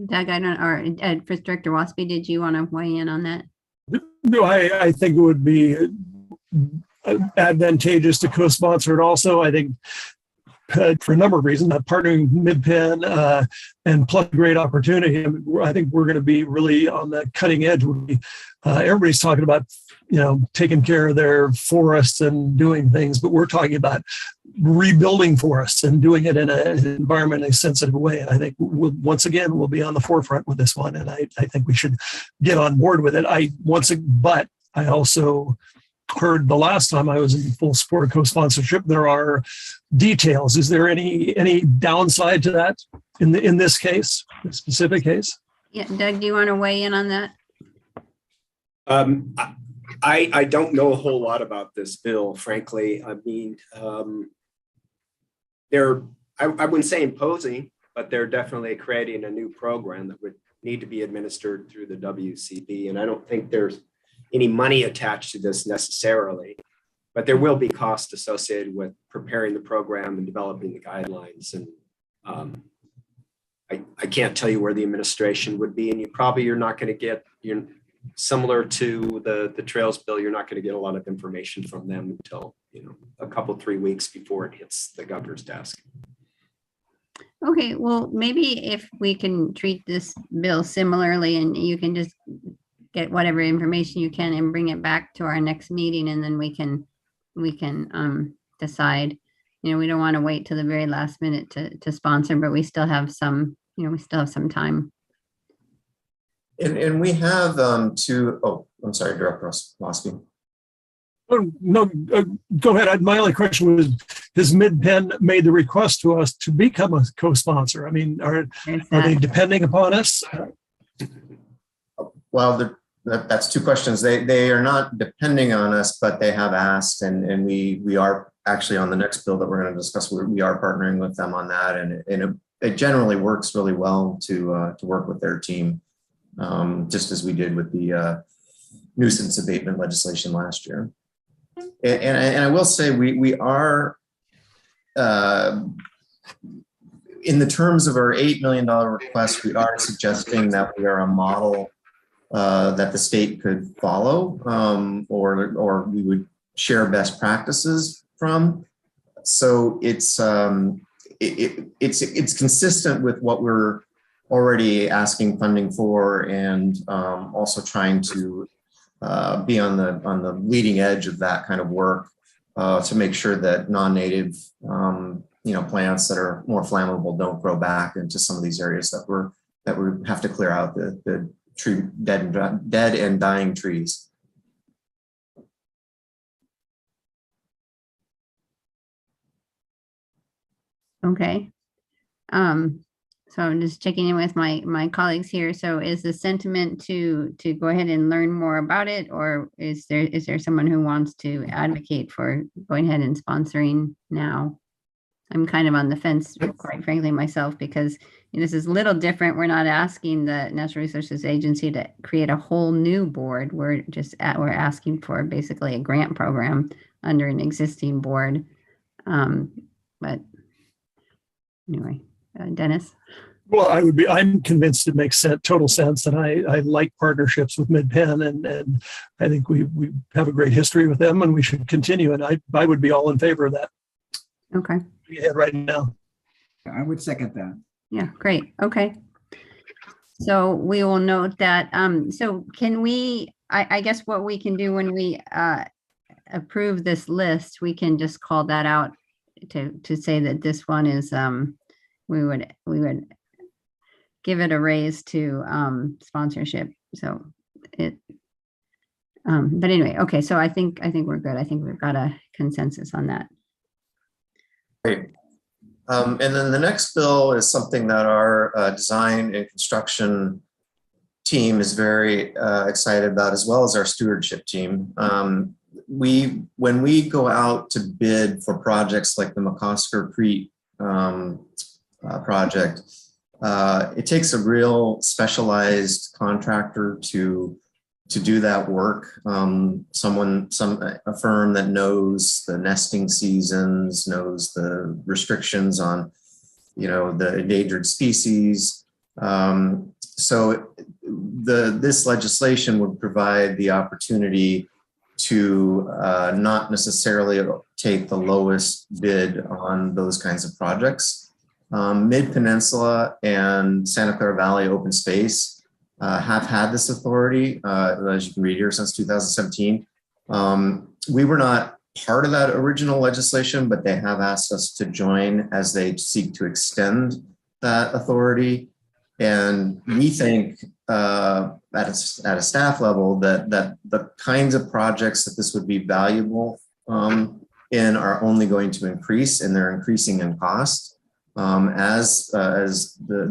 Doug, I don't, or first Director Wasby, did you want to weigh in on that? No, I think it would be advantageous to co-sponsor it also. I think for a number of reasons, partnering Mid-Penn and plus great opportunity. I think we're going to be really on the cutting edge. Everybody's talking about, taking care of their forests and doing things, but we're talking about rebuilding forests and doing it in an environmentally sensitive way. I think once again, we'll be on the forefront with this one. And I think we should get on board with it. But I also heard the last time I was in full support of co-sponsorship, there are details. Is there any downside to that in this case, this specific case? Yeah, Doug, do you want to weigh in on that? I don't know a whole lot about this bill, frankly. I mean, I wouldn't say imposing, but they're definitely creating a new program that would need to be administered through the WCB. And I don't think there's any money attached to this necessarily, but there will be costs associated with preparing the program and developing the guidelines. And I can't tell you where the administration would be, and you're not going to get, similar to the trails bill, you're not going to get a lot of information from them until a couple 3 weeks before it hits the governor's desk. Okay, well, maybe if we can treat this bill similarly, and you can just get whatever information you can and bring it back to our next meeting, and then we can decide. We don't want to wait till the very last minute to sponsor, but we still have some, time. And we have I'm sorry, Director Wasby. Oh, no, go ahead. My only question was, has Mid-Penn made the request to us to become a co-sponsor? I mean, are they depending upon us? Well, that's two questions. They are not depending on us, but they have asked, and we are actually on the next bill that we're going to discuss. We are partnering with them on that, and it generally works really well to work with their team, just as we did with the nuisance abatement legislation last year. And I will say we are, in the terms of our $8 million request, we are suggesting that we are a model that the state could follow, or we would share best practices from. So it's consistent with what we're already asking funding for, and also trying to be on the leading edge of that kind of work to make sure that non-native plants that are more flammable don't grow back into some of these areas that we have to clear out the tree dead and dying trees. Okay. So I'm just checking in with my colleagues here. So is the sentiment to go ahead and learn more about it, or is there someone who wants to advocate for going ahead and sponsoring now? I'm kind of on the fence, quite frankly, myself, because this is a little different. We're not asking the Natural Resources Agency to create a whole new board. We're asking for basically a grant program under an existing board. But anyway, Dennis. Well, I'm convinced it makes total sense. And I like partnerships with Mid-Penn, and I think we have a great history with them, and we should continue. And I would be all in favor of that. Okay. Yeah, right now. I would second that. Yeah, great. Okay. So we will note that. So can we, I guess what we can do when we approve this list, we can just call that out to say that this one is, we would give it a raise to sponsorship. So it, but anyway, okay. So I think we're good. I think we've got a consensus on that. Great. And then the next bill is something that our design and construction team is very excited about, as well as our stewardship team. When we go out to bid for projects like the McCosker Creek project, it takes a real specialized contractor to do that work. A firm that knows the nesting seasons, knows the restrictions on, the endangered species. So this legislation would provide the opportunity to not necessarily take the lowest bid on those kinds of projects. Mid-Peninsula and Santa Clara Valley Open Space have had this authority, as you can read here, since 2017. We were not part of that original legislation, but they have asked us to join as they seek to extend that authority. And we think at a staff level that the kinds of projects that this would be valuable in are only going to increase, and they're increasing in cost. As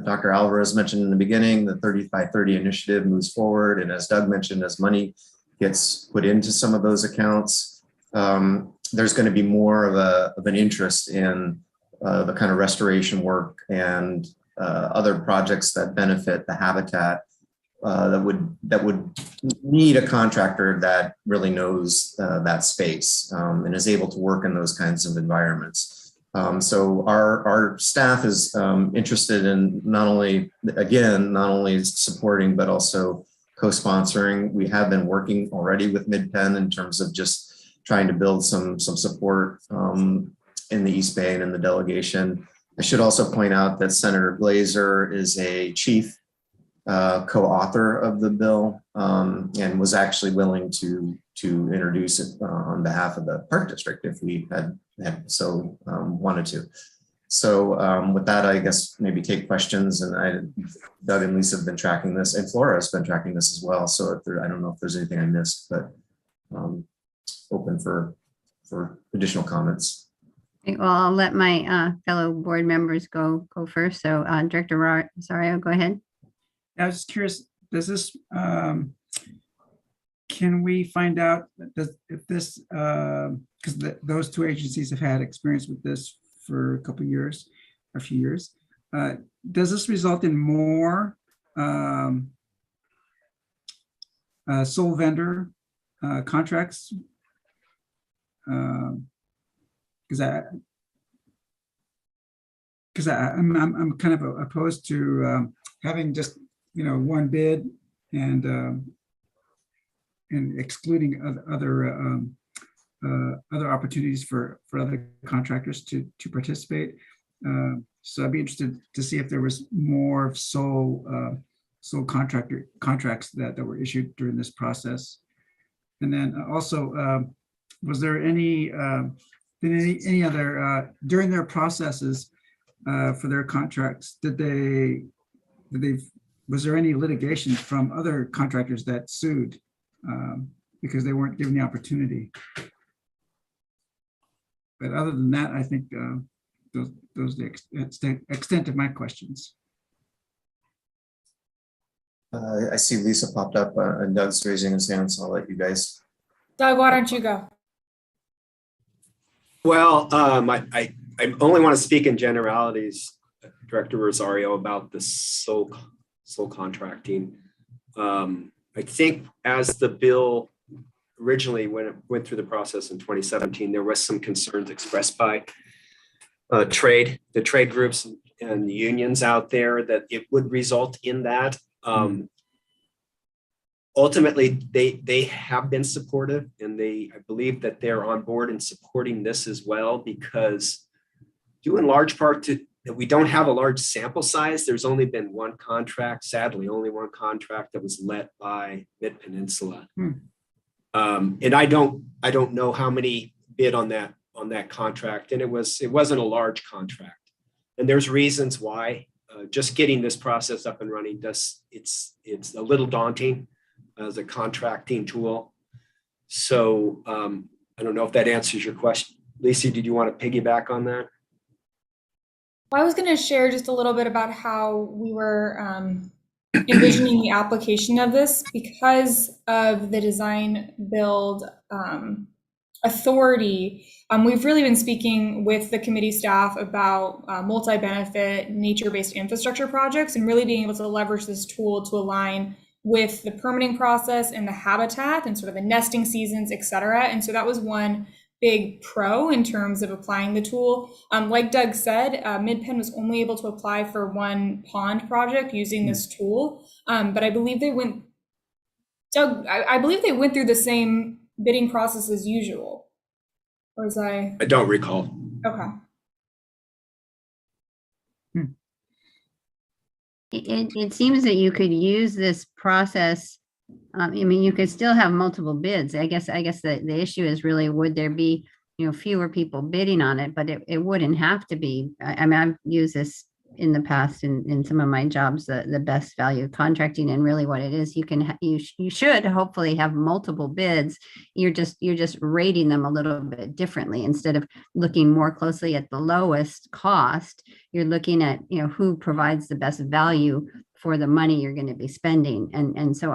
Dr. Alvarez mentioned in the beginning, the 30 by 30 initiative moves forward. And as Doug mentioned, as money gets put into some of those accounts, there's going to be more of an interest in the kind of restoration work and other projects that benefit the habitat that would need a contractor that really knows that space and is able to work in those kinds of environments. So our staff is interested in not only supporting, but also co-sponsoring. We have been working already with Mid-Penn in terms of just trying to build some support in the East Bay and in the delegation. I should also point out that Senator Glazer is a chief co-author of the bill and was actually willing to introduce it on behalf of the Park District if we had so wanted to. So with that, I guess maybe take questions. And Doug and Lisa have been tracking this, and Flora has been tracking this as well. So I don't know if there's anything I missed, but open for additional comments. Okay, well, I'll let my fellow board members go first. So Director Rosario, go ahead. I was just curious, does this, can we find out if this, because those two agencies have had experience with this for a couple of years, a few years, does this result in more sole vendor contracts? Because I'm kind of opposed to having just one bid and excluding other opportunities for other contractors to participate. So I'd be interested to see if there was more sole contracts that were issued during this process. And then also, was there any other during their processes for their contracts? Was there any litigation from other contractors that sued because they weren't given the opportunity? But other than that, I think those are the extent of my questions. I see Lisa popped up and Doug's raising his hand, so I'll let you guys. Doug, why don't you go? Well, I only want to speak in generalities, Director Rosario, about the sole contracting. I think as the bill originally, when it went through the process in 2017, there was some concerns expressed by the trade groups and the unions out there that it would result in that. Ultimately, they have been supportive, and I believe that they're on board in supporting this as well, because due in large part to that we don't have a large sample size. There's only been one contract, sadly, only one contract that was let by Mid-Peninsula. And I don't know how many bid on that contract, and it wasn't a large contract. And there's reasons why. Just getting this process up and running it's a little daunting as a contracting tool. So I don't know if that answers your question. Lisa, did you want to piggyback on that? I was going to share just a little bit about how we were envisioning the application of this because of the design build authority. We've really been speaking with the committee staff about multi-benefit nature-based infrastructure projects and really being able to leverage this tool to align with the permitting process and the habitat and sort of the nesting seasons, et cetera. And so that was one big pro in terms of applying the tool. Like Doug said, Mid-Penn was only able to apply for one pond project using this tool. But I believe they went, Doug, I believe they went through the same bidding process as usual. Or was I don't recall. Okay. It seems that you could use this process. I mean, you could still have multiple bids. I guess the issue is really, would there be, fewer people bidding on it, but it wouldn't have to be. I mean, I've used this in the past in some of my jobs, the best value contracting, and really what it is, you should hopefully have multiple bids. You're just rating them a little bit differently. Instead of looking more closely at the lowest cost, you're looking at, who provides the best value for the money you're going to be spending. And so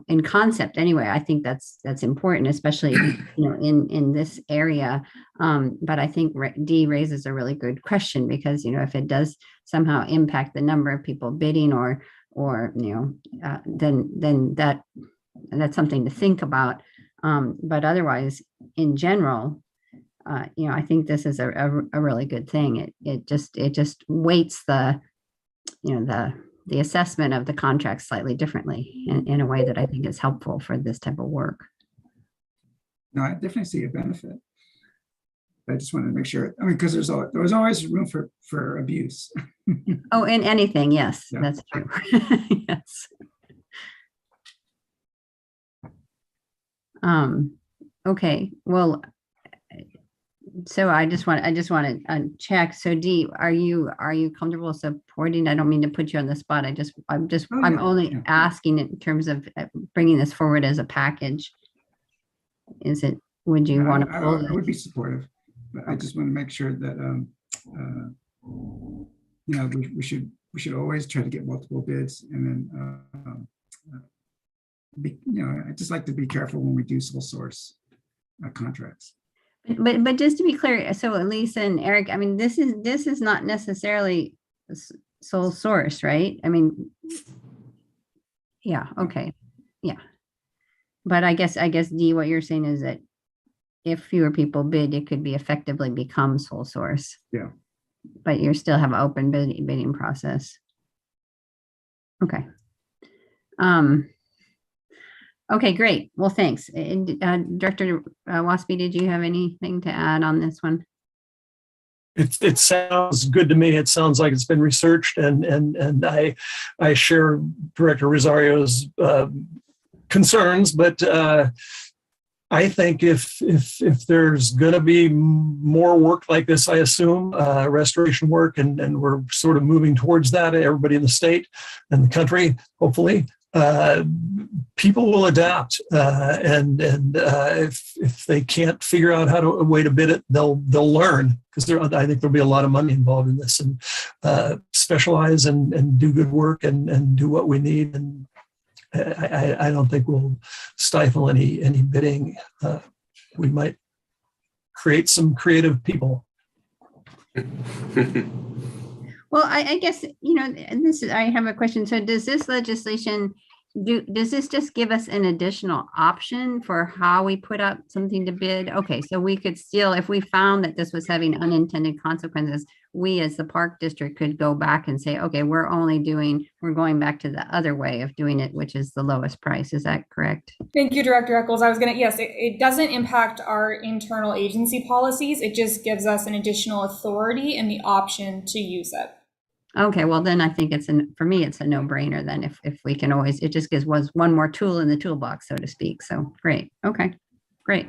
in concept anyway, I think that's important, especially, in this area. But I think Dee raises a really good question, because, if it does somehow impact the number of people bidding or then that's something to think about. But otherwise, in general, I think this is a really good thing. It just weights the assessment of the contract slightly differently in a way that I think is helpful for this type of work. No, I definitely see a benefit. I just wanted to make sure. I mean, because there was always room for abuse. Oh, in anything, yes, Yeah. that's true. Yes. Okay. Well, so I just want to check. So Dee, are you comfortable supporting? I don't mean to put you on the spot. I'm only asking in terms of bringing this forward as a package. Would you want to pull? I would be supportive, but I just want to make sure that we should always try to get multiple bids, and then I just like to be careful when we do sole source contracts. But just to be clear, so Lisa and Eric, I mean, this is not necessarily sole source, right? I mean, yeah, okay, yeah. But I guess Dee, what you're saying is that if fewer people bid, it could be effectively become sole source. Yeah. But you still have an open bidding process. Okay. Okay, great. Well, thanks. Director Waspy, did you have anything to add on this one? It sounds good to me. It sounds like it's been researched, and I share Director Rosario's concerns, but I think if there's going to be more work like this, I assume restoration work, and we're sort of moving towards that. Everybody in the state and the country, hopefully. People will adapt, and if they can't figure out a way to bid it, they'll learn, because I think there'll be a lot of money involved in this, and specialize and do good work and do what we need, and I don't think we'll stifle any bidding. We might create some creative people. Well, I guess, and I have a question. So does this legislation, does this just give us an additional option for how we put up something to bid? Okay, so we could still, if we found that this was having unintended consequences, we as the park district could go back and say, okay, we're going back to the other way of doing it, which is the lowest price. Is that correct? Thank you, Director Eccles. Yes, it doesn't impact our internal agency policies. It just gives us an additional authority and the option to use it. Okay, well then I think for me, it's a no-brainer then if we can always, it just gives one more tool in the toolbox, so to speak. So great. Okay, great.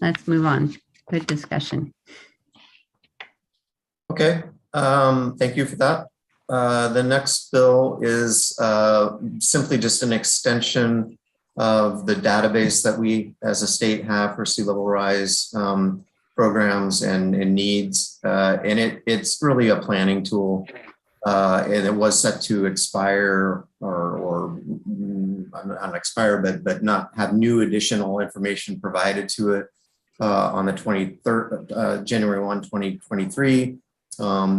Let's move on. Good discussion. Okay, thank you for that. The next bill is simply just an extension of the database that we as a state have for sea level rise programs and needs. And it's really a planning tool. And it was set to expire or not expire, but not have new additional information provided to it on the 23rd, January 1, 2023.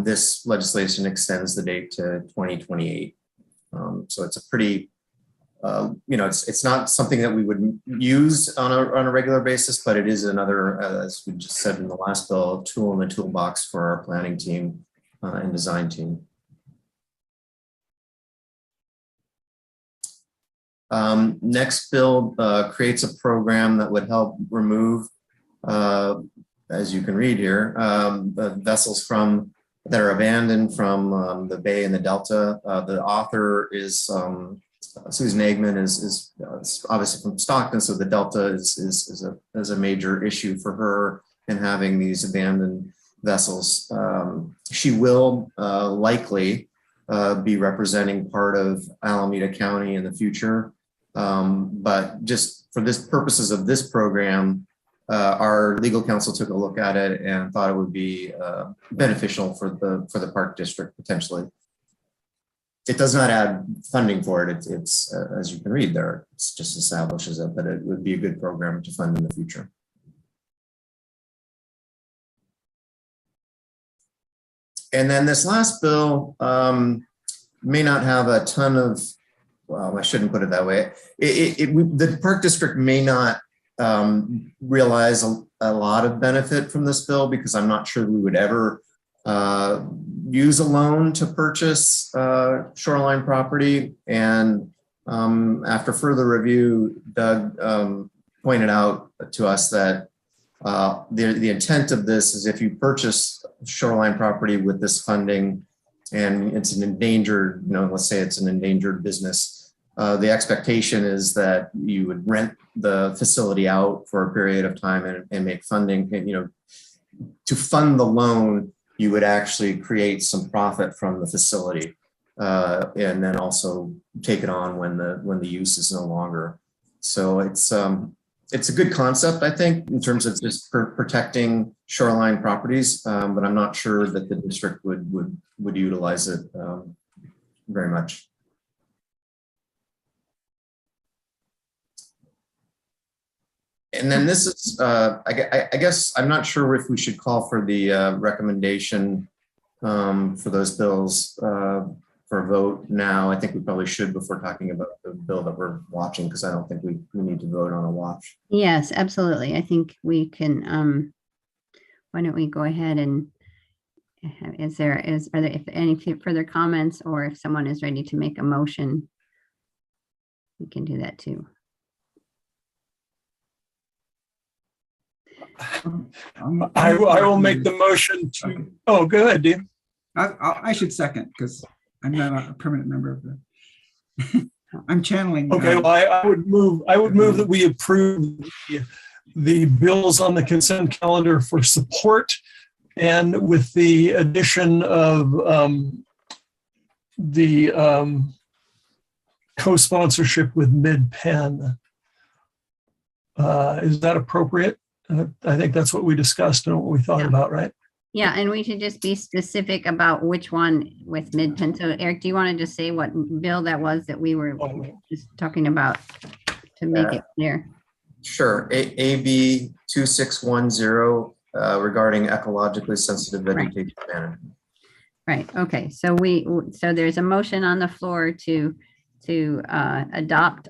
This legislation extends the date to 2028. So it's a pretty, it's not something that we would use on a regular basis, but it is another, as we just said in the last bill, tool in the toolbox for our planning team and design team. Next bill creates a program that would help remove, as you can read here, the vessels that are abandoned from the bay and the delta. The author is Susan Eggman is obviously from Stockton, so the delta is a major issue for her in having these abandoned vessels. She will likely be representing part of Alameda County in the future. But just for this purposes of this program, our legal counsel took a look at it and thought it would be beneficial for the park district potentially. It does not add funding for it. It's as you can read there, it just establishes it, but it would be a good program to fund in the future. And then this last bill may not have a ton of, well, I shouldn't put it that way. The park district may not realize a lot of benefit from this bill because I'm not sure we would ever use a loan to purchase shoreline property. And after further review, Doug pointed out to us that the intent of this is if you purchase shoreline property with this funding and it's an endangered, let's say it's an endangered business, the expectation is that you would rent the facility out for a period of time and make funding, to fund the loan, you would actually create some profit from the facility and then also take it on when the use is no longer. So it's a good concept, I think, in terms of just protecting shoreline properties, but I'm not sure that the district would utilize it very much. And then this is, I guess, I'm not sure if we should call for the recommendation for those bills for a vote now. I think we probably should before talking about the bill that we're watching, because I don't think we need to vote on a watch. Yes, absolutely. I think we can, why don't we go ahead and, are there any further comments, or if someone is ready to make a motion, we can do that too. I will make the motion to, oh, go ahead, Dean. I should second because I'm not a permanent member of the, I'm channeling. Okay, well, I would move that we approve the bills on the consent calendar for support, and with the addition of the co-sponsorship with Mid-Penn. Is that appropriate? I think that's what we discussed and what we thought about, right? Yeah, and we should just be specific about which one with mid-pen. So Eric, do you want to just say what bill that was that we were just talking about to make it clear? Sure. AB 2610 regarding ecologically sensitive vegetation management. Right, okay, so there's a motion on the floor to adopt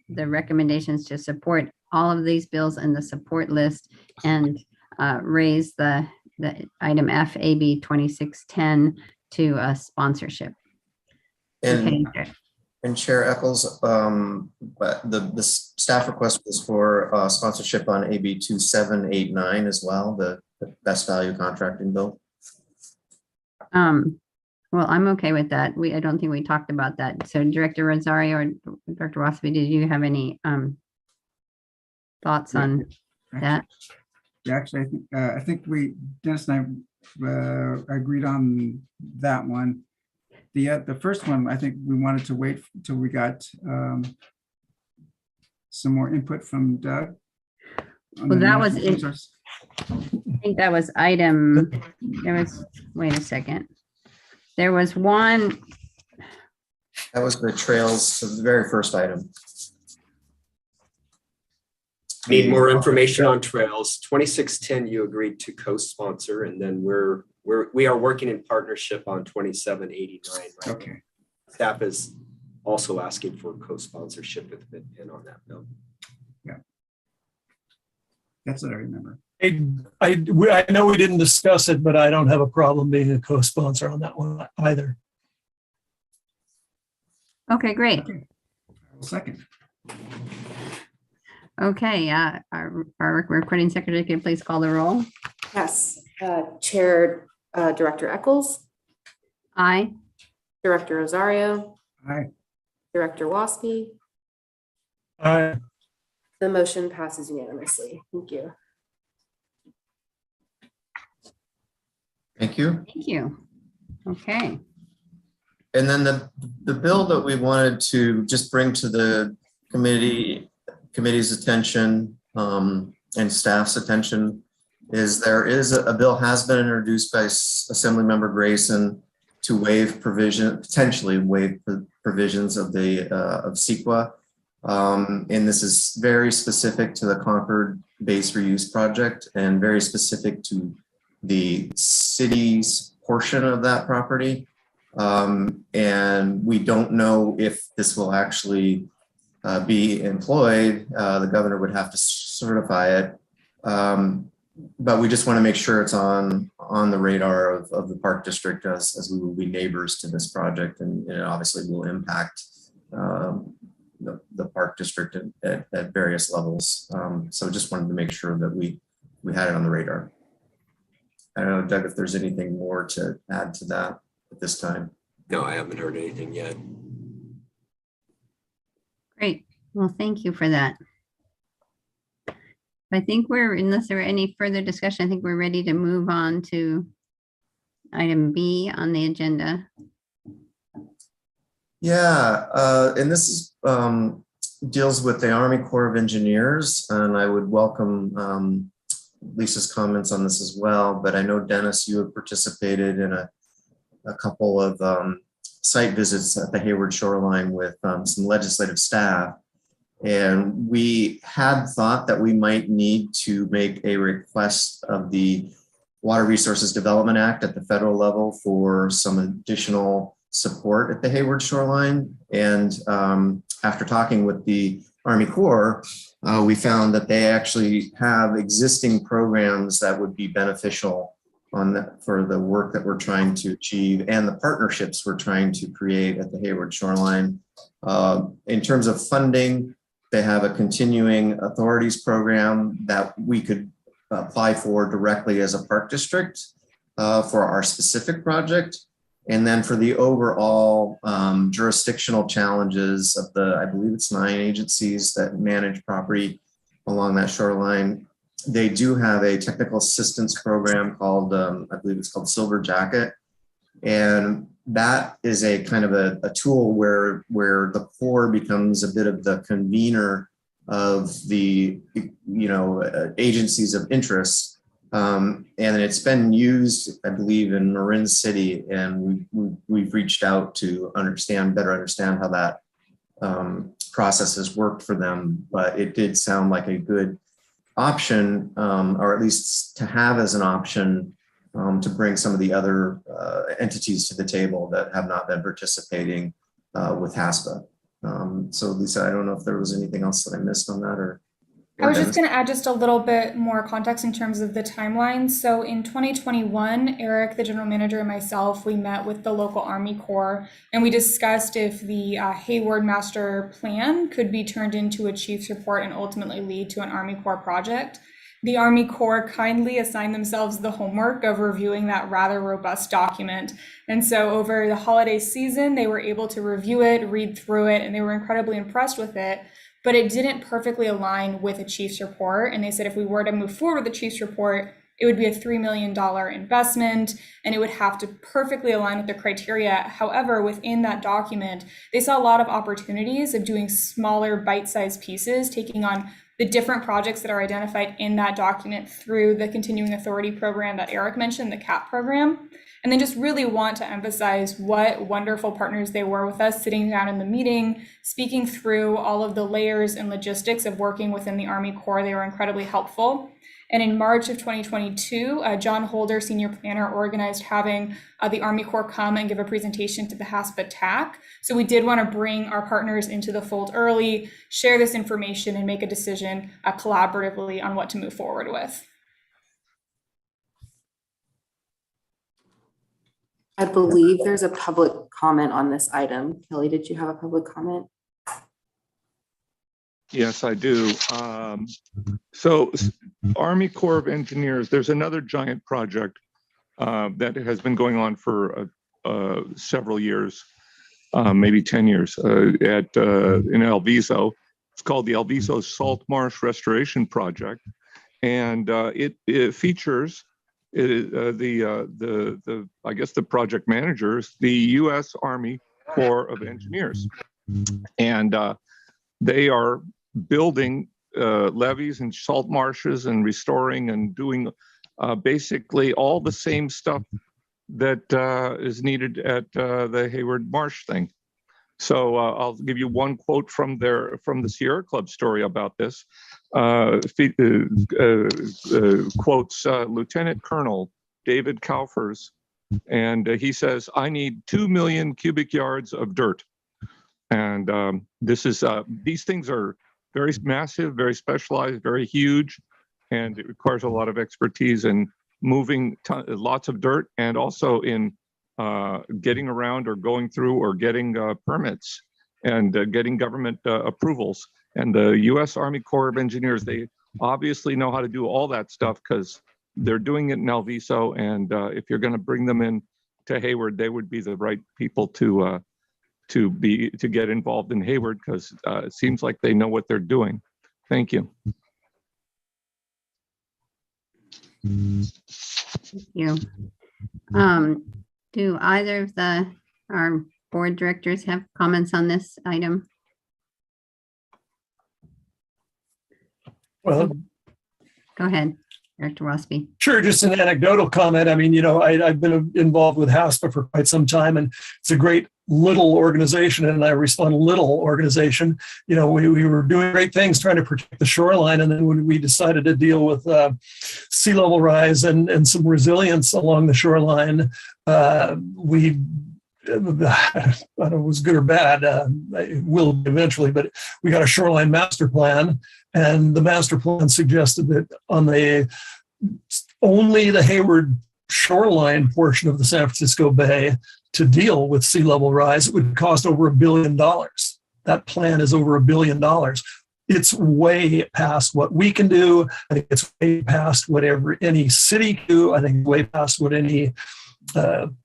the recommendations to support all of these bills in the support list and raise the item F, AB 2610 to sponsorship. And, Okay. and Chair Eccles, but the staff request was for sponsorship on AB 2789 as well, the best value contracting bill. Well, I'm okay with that. I don't think we talked about that. So Director Rosario or Dr. Wasabi, did you have any thoughts on that? Yeah, actually, I think Dennis and I agreed on that one. The first one, I think we wanted to wait until we got some more input from Doug. Well, that was it. I think that was item, wait a second. There was one. That was the trails, so the very first item. Need more information on trails. 2610, you agreed to co-sponsor, and then we are working in partnership on 2789. Right? Okay. Staff is also asking for co-sponsorship with MidPen on that bill. Yeah. That's what I remember. I know we didn't discuss it, but I don't have a problem being a co-sponsor on that one either. Okay, great. Okay. Second. Okay, our recording secretary, can you please call the roll? Yes. Chair Director Eccles. Aye. Director Rosario. Aye. Director Waspy. Aye. The motion passes unanimously. Thank you. Thank you. Thank you. Okay. And then the bill that we wanted to just bring to the committee's attention and staff's attention is there is a bill has been introduced by Assemblymember Grayson to potentially waive provisions of the of CEQA. And this is very specific to the Concord base reuse project and very specific to the city's portion of that property. And we don't know if this will actually be employed. The governor would have to certify it. But we just want to make sure it's on the radar of the park district as we will be neighbors to this project, and it obviously will impact the park district at various levels. So just wanted to make sure that we had it on the radar. I don't know, Doug, if there's anything more to add to that at this time. No, I haven't heard anything yet. Great. Well, thank you for that. I think unless there are any further discussion, I think we're ready to move on to item B on the agenda. Yeah, and this is deals with the Army Corps of Engineers, and I would welcome Lisa's comments on this as well. But I know, Dennis, you have participated in a couple of site visits at the Hayward shoreline with some legislative staff. And we had thought that we might need to make a request of the Water Resources Development Act at the federal level for some additional support at the Hayward shoreline. And after talking with the Army Corps, we found that they actually have existing programs that would be beneficial for the work that we're trying to achieve and the partnerships we're trying to create at the Hayward shoreline. In terms of funding, they have a continuing authorities program that we could apply for directly as a park district for our specific project. And then for the overall jurisdictional challenges of I believe it's 9 agencies that manage property along that shoreline, they do have a technical assistance program called, I believe it's called Silver Jacket. And that is a kind of a tool where the Corps becomes a bit of the convener of the agencies of interest And it's been used, I believe, in Marin City, and we've reached out to better understand how that process has worked for them. But it did sound like a good option, or at least to have as an option, to bring some of the other entities to the table that have not been participating with HASPA. So Lisa, I don't know if there was anything else that I missed on that, or I was just going to add just a little bit more context in terms of the timeline. So in 2021, Eric, the general manager, and myself, we met with the local Army Corps, and we discussed if the Hayward Master Plan could be turned into a chief's report and ultimately lead to an Army Corps project. The Army Corps kindly assigned themselves the homework of reviewing that rather robust document. And so over the holiday season, they were able to review it, read through it, and they were incredibly impressed with it. But it didn't perfectly align with a chief's report. And they said if we were to move forward with the chief's report, it would be a $3 million investment, and it would have to perfectly align with the criteria. However, within that document, they saw a lot of opportunities of doing smaller bite-sized pieces, taking on the different projects that are identified in that document through the continuing authority program that Eric mentioned, the CAP program. And they just really want to emphasize what wonderful partners they were with us, sitting down in the meeting, speaking through all of the layers and logistics of working within the Army Corps. They were incredibly helpful. And in March of 2022, John Holder, senior planner, organized having the Army Corps come and give a presentation to the HASPA TAC. So we did want to bring our partners into the fold early, share this information, and make a decision collaboratively on what to move forward with. I believe there's a public comment on this item. Kelly, did you have a public comment? Yes, I do. So Army Corps of Engineers, there's another giant project that has been going on for several years, maybe 10 years in El Viso. It's called the El Viso Salt Marsh Restoration Project. And it features I guess the project managers, the U.S. Army Corps of Engineers. And they are building levees and salt marshes and restoring and doing basically all the same stuff that is needed at the Hayward Marsh thing. So I'll give you one quote from the Sierra Club story about this. Quotes Lieutenant Colonel David Kaufers, and he says, "I need 2 million cubic yards of dirt." And this is these things are very massive, very specialized, very huge, and it requires a lot of expertise in moving lots of dirt, and also in getting around or going through or getting permits and getting government approvals. And the U.S. Army Corps of Engineers, they obviously know how to do all that stuff because they're doing it in El Viso. And if you're going to bring them in to Hayward, they would be the right people to get involved in Hayward, because it seems like they know what they're doing. Thank you. Thank you. Do either of our board directors have comments on this item? Well, go ahead, Director Rossby. Sure, just an anecdotal comment. I mean, you know, I've been involved with HASPA for quite some time, and it's a great little organization, and I respond little organization. You know, we were doing great things trying to protect the shoreline, and then when we decided to deal with sea level rise and some resilience along the shoreline, we I don't know if it was good or bad, it will eventually, but we got a shoreline master plan, and the master plan suggested that on only the Hayward shoreline portion of the San Francisco Bay to deal with sea level rise, it would cost over $1 billion. That plan is over $1 billion. It's way past what we can do. I think it's way past whatever any city can do. I think way past what any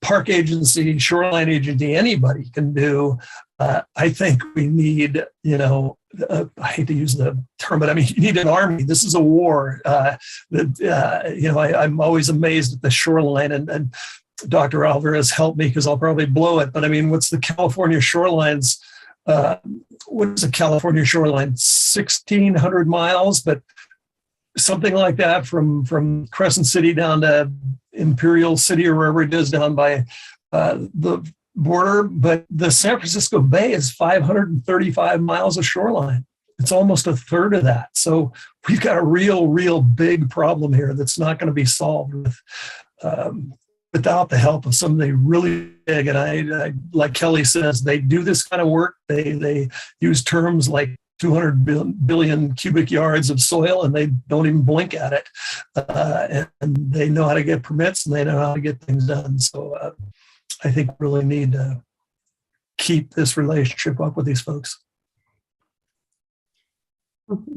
park agency, shoreline agency, anybody can do. I think we need, you know, I hate to use the term, but I mean, you need an army. This is a war. You know, I'm always amazed at the shoreline, and Dr. Alvarez helped me because I'll probably blow it. But I mean, what's the California shorelines? What is a California shoreline? 1,600 miles, but something like that from Crescent City down to Imperial City or wherever it is down by the border. But the San Francisco Bay is 535 miles of shoreline. It's almost a third of that. So we've got a real big problem here that's not going to be solved with without the help of somebody really big. And I like Kelly says, they do this kind of work. They use terms like 200 billion cubic yards of soil, and they don't even blink at it. And they know how to get permits, and they know how to get things done. So I think we really need to keep this relationship up with these folks.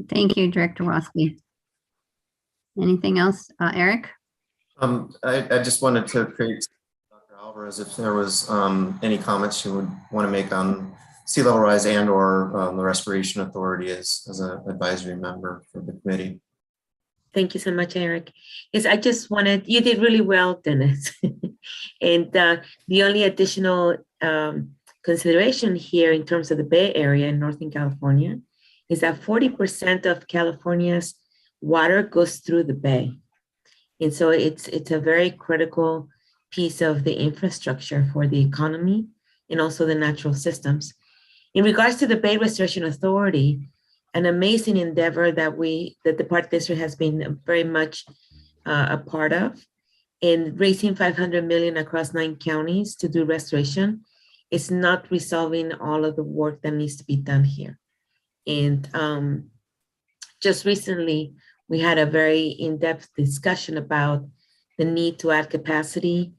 Thank you, Director Waspy. Anything else, Eric? I just wanted to create Dr. Alvarez if there was any comments you would want to make on sea level rise and or the Restoration Authority as an advisory member for the committee. Thank you so much, Eric. Yes, I just wanted, you did really well, Dennis. And the only additional consideration here in terms of the Bay Area in Northern California is that 40% of California's water goes through the Bay. And so it's a very critical piece of the infrastructure for the economy and also the natural systems. In regards to the Bay Restoration Authority, an amazing endeavor that the Park District has been very much a part of, in raising $500 million across 9 counties to do restoration, is not resolving all of the work that needs to be done here. And just recently, we had a very in-depth discussion about the need to add capacity,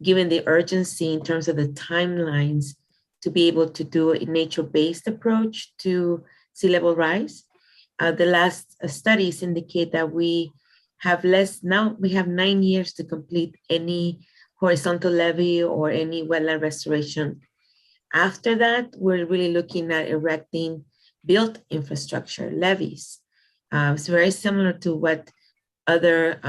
given the urgency in terms of the timelines to be able to do a nature-based approach to sea level rise. The last studies indicate that we have we have 9 years to complete any horizontal levee or any wetland restoration. After that, we're really looking at erecting built infrastructure, levees. It's very similar to what other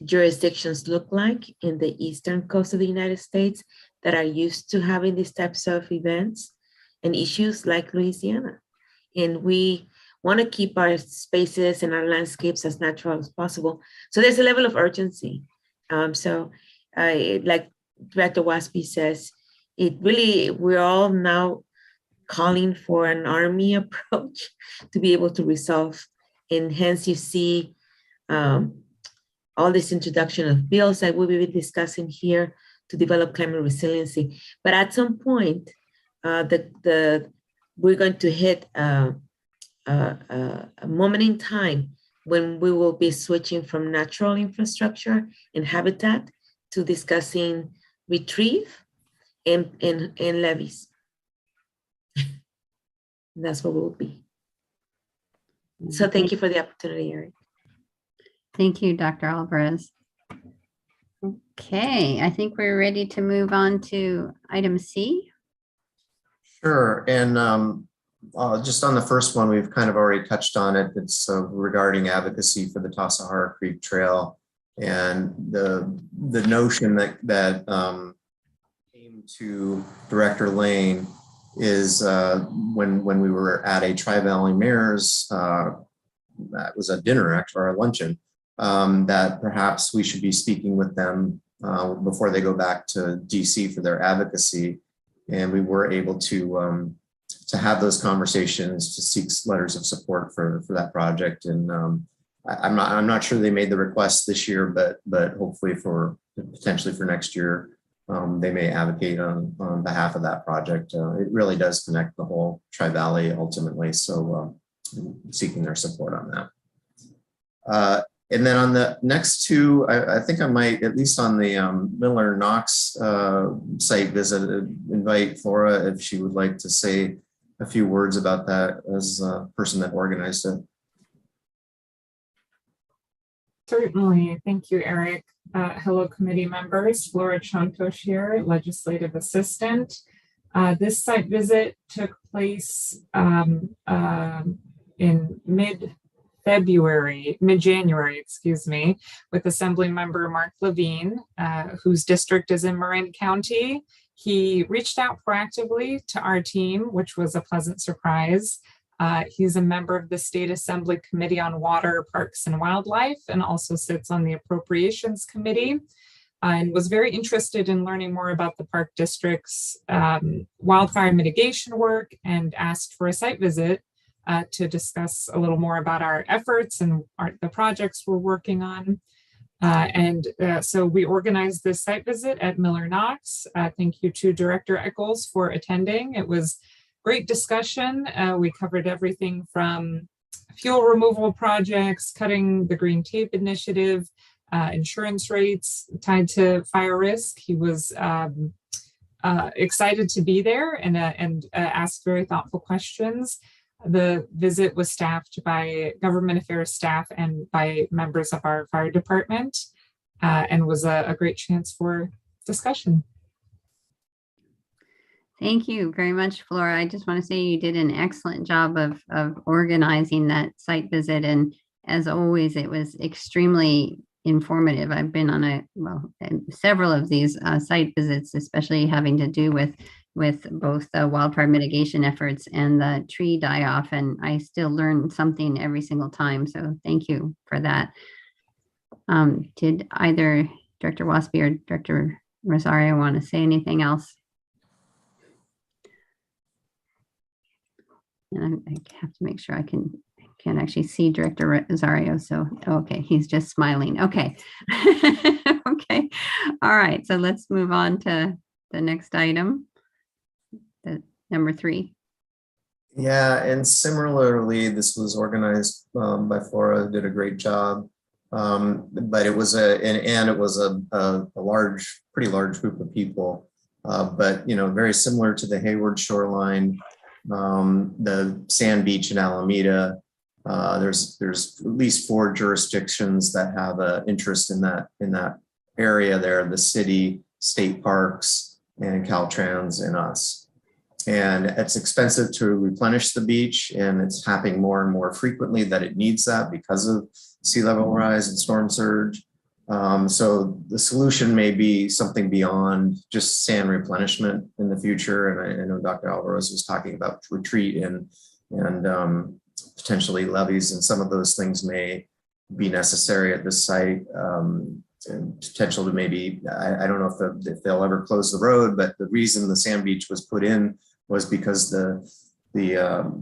jurisdictions look like in the eastern coast of the United States that are used to having these types of events and issues like Louisiana. And we want to keep our spaces and our landscapes as natural as possible. So there's a level of urgency. Like Director Waspy says, we're all now calling for an army approach to be able to resolve. And hence you see all this introduction of bills that we'll be discussing here to develop climate resiliency. But at some point, we're going to hit a moment in time when we will be switching from natural infrastructure and habitat to discussing retrieve and levees. That's what we'll be. So thank you for the opportunity, Eric. Thank you, Dr. Alvarez. Okay, I think we're ready to move on to item C. Sure, and just on the first one, we've kind of already touched on it. It's regarding advocacy for the Tassajara Creek Trail and the notion that came to Director Lane is when we were at a Tri-Valley Mayor's, that was a dinner actually, or a luncheon, that perhaps we should be speaking with them before they go back to DC for their advocacy. And we were able to have those conversations to seek letters of support for that project. And I'm not sure they made the request this year, but hopefully potentially for next year, they may advocate on behalf of that project. It really does connect the whole Tri-Valley ultimately. So seeking their support on that. And then on the next two, I think I might, at least on the Miller Knox site visit, invite Flora if she would like to say a few words about that as a person that organized it. Certainly. Thank you, Eric. Hello, committee members. Flora Chontosh here, legislative assistant. This site visit took place in mid-January, excuse me, with Assemblymember Mark Levine, whose district is in Marin County. He reached out proactively to our team, which was a pleasant surprise. He's a member of the State Assembly Committee on Water, Parks, and Wildlife, and also sits on the Appropriations Committee, and was very interested in learning more about the Park District's wildfire mitigation work, and asked for a site visit to discuss a little more about our efforts and the projects we're working on. So we organized this site visit at Miller Knox. Thank you to Director Eccles for attending. It was great discussion. We covered everything from fuel removal projects, cutting the green tape initiative, insurance rates tied to fire risk. He was excited to be there and asked very thoughtful questions. The visit was staffed by government affairs staff and by members of our fire department, and was a great chance for discussion. Thank you very much, Flora. I just want to say you did an excellent job of organizing that site visit. And as always, it was extremely informative. I've been on several of these site visits, especially having to do with both the wildfire mitigation efforts and the tree die-off. And I still learn something every single time. So thank you for that. Did either Director Waspy or Director Rosario want to say anything else? And I have to make sure I can't actually see Director Rosario. So, okay, he's just smiling. Okay. Okay. All right. So let's move on to the next item, the number 3. Yeah, and similarly, this was organized by Flora, did a great job. But it was a pretty large group of people. But very similar to the Hayward shoreline, the Sand Beach in Alameda. There's at least 4 jurisdictions that have an interest in that area there: the city, state parks, and Caltrans, and us. And it's expensive to replenish the beach, and it's happening more and more frequently that it needs that because of sea level rise and storm surge. So the solution may be something beyond just sand replenishment in the future. And I know Dr. Alvarez was talking about retreat and potentially levees, and some of those things may be necessary at this site. And potential to maybe, I don't know if they'll ever close the road, but the reason the sand beach was put in was because the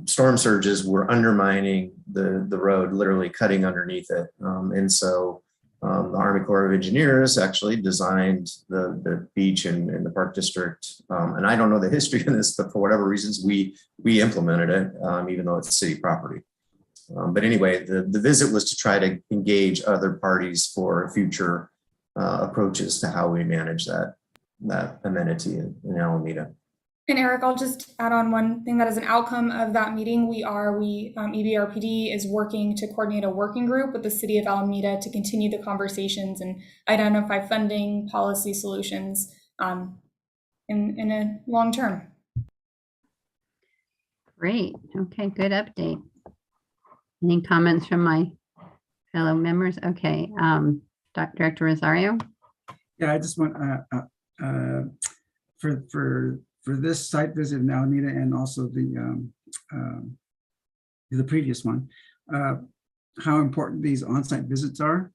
storm surges were undermining the road, literally cutting underneath it. And so the Army Corps of Engineers actually designed the beach in the Park District. And I don't know the history of this, but for whatever reasons, we implemented it, even though it's city property. But anyway, the visit was to try to engage other parties for future approaches to how we manage that amenity in Alameda. And Eric, I'll just add on one thing that is an outcome of that meeting. EBRPD is working to coordinate a working group with the city of Alameda to continue the conversations and identify funding policy solutions in a long term. Great. Okay, good update. Any comments from my fellow members? Okay, Director Rosario. Yeah, I just want for this site visit in Alameda and also the previous one, how important these on-site visits are.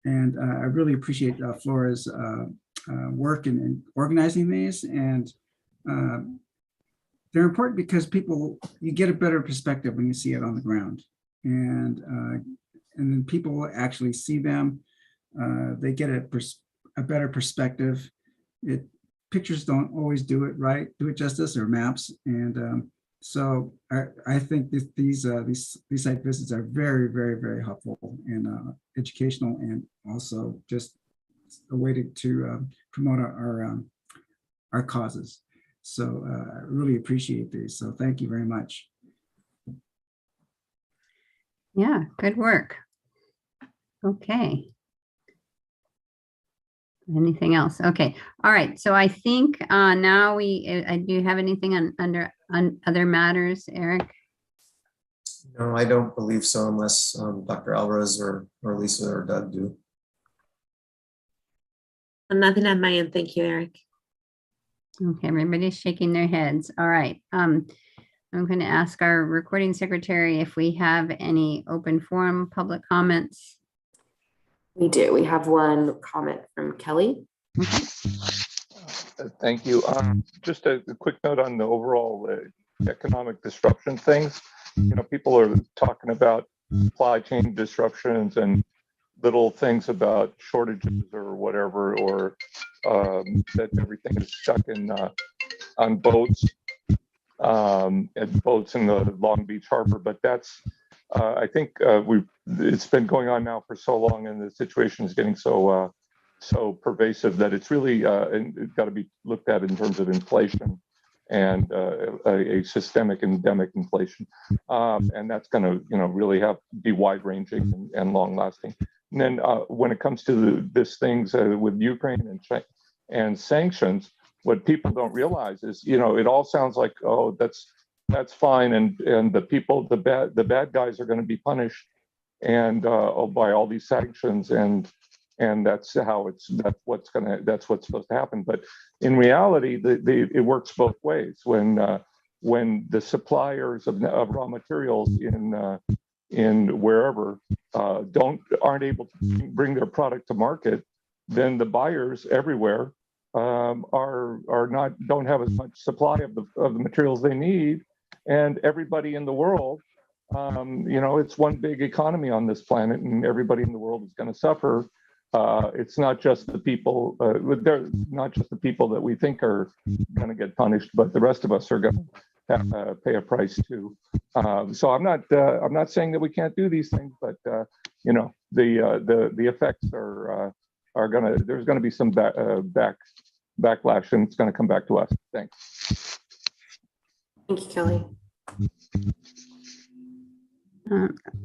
And I really appreciate Flora's work in organizing these. And they're important because you get a better perspective when you see it on the ground. And then people actually see them. They get a better perspective. Pictures don't always do it justice, or maps. And so I think these site visits are very, very, very helpful and educational, and also just a way to promote our causes. So I really appreciate these. So thank you very much. Yeah, good work. Okay. Anything else? Okay. All right. So I think now do you have anything on other matters, Eric? No, I don't believe so, unless Dr. Alvarez or Lisa or Doug do. Nothing on my end. Thank you, Eric. Okay, everybody's shaking their heads. All right. I'm going to ask our recording secretary if we have any open forum public comments. We do. We have one comment from Kelly. Thank you. Just a quick note on the overall economic disruption things. You know, people are talking about supply chain disruptions and little things about shortages or whatever, or that everything is stuck in on boats and boats in the Long Beach Harbor. But that's I think it's been going on now for so long, and the situation is getting so pervasive that it's really got to be looked at in terms of inflation and a systemic endemic inflation, and that's going to really be wide ranging and long lasting. And then when it comes to this things with Ukraine and sanctions, what people don't realize is it all sounds like, oh, that's fine, and the bad guys are going to be punished and by all these sanctions, and that's what's supposed to happen. But in reality, it works both ways. When the suppliers of raw materials in wherever aren't able to bring their product to market, then the buyers everywhere don't have as much supply of the materials they need, and everybody in the world, it's one big economy on this planet, and everybody in the world is going to suffer. It's not just the people. They're not just the people that we think are going to get punished, but the rest of us are going to have to pay a price too. So I'm not saying that we can't do these things, but the effects are going to. There's going to be some backlash, and it's going to come back to us. Thanks. Thank you, Kelly.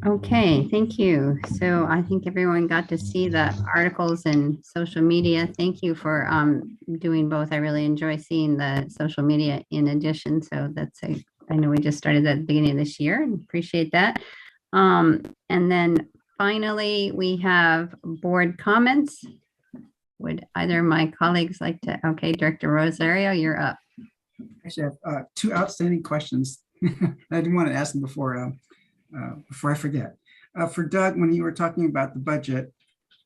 Okay, thank you. So I think everyone got to see the articles and social media. Thank you for doing both. I really enjoy seeing the social media in addition. So I know we just started that at the beginning of this year and appreciate that. And then finally, we have board comments. Would either of my colleagues like to? Okay, Director Rosario, you're up. Actually, I have two outstanding questions. I didn't want to ask them before I forget. For Doug, when you were talking about the budget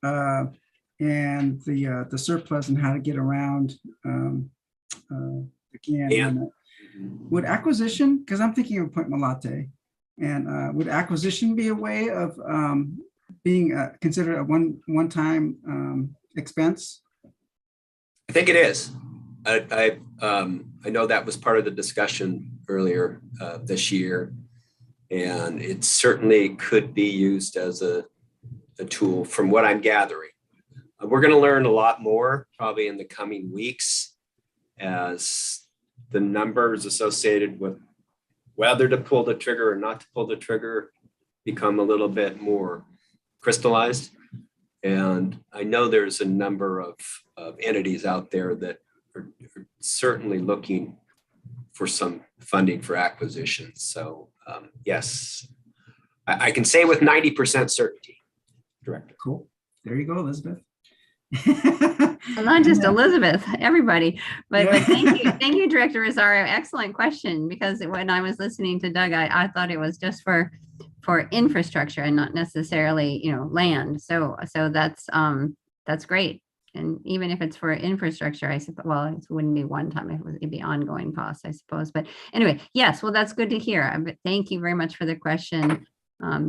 and the surplus and how to get around would acquisition, because I'm thinking of Point Malate, and would acquisition be a way of being considered a one-time expense? I think it is. I know that was part of the discussion earlier this year, and it certainly could be used as a tool from what I'm gathering. We're going to learn a lot more probably in the coming weeks as the numbers associated with whether to pull the trigger or not to pull the trigger become a little bit more crystallized. And I know there's a number of entities out there that are certainly looking for some funding for acquisitions. So yes, I can say with 90% certainty, Director. Cool. There you go, Elizabeth. Well, not just Elizabeth, everybody, but thank you, Director Rosario. Excellent question, because when I was listening to Doug, I thought it was just for infrastructure and not necessarily land. So that's great. And even if it's for infrastructure, I suppose, well, it wouldn't be one time, it'd be ongoing costs, I suppose. But anyway, yes, well, that's good to hear. But thank you very much for the question,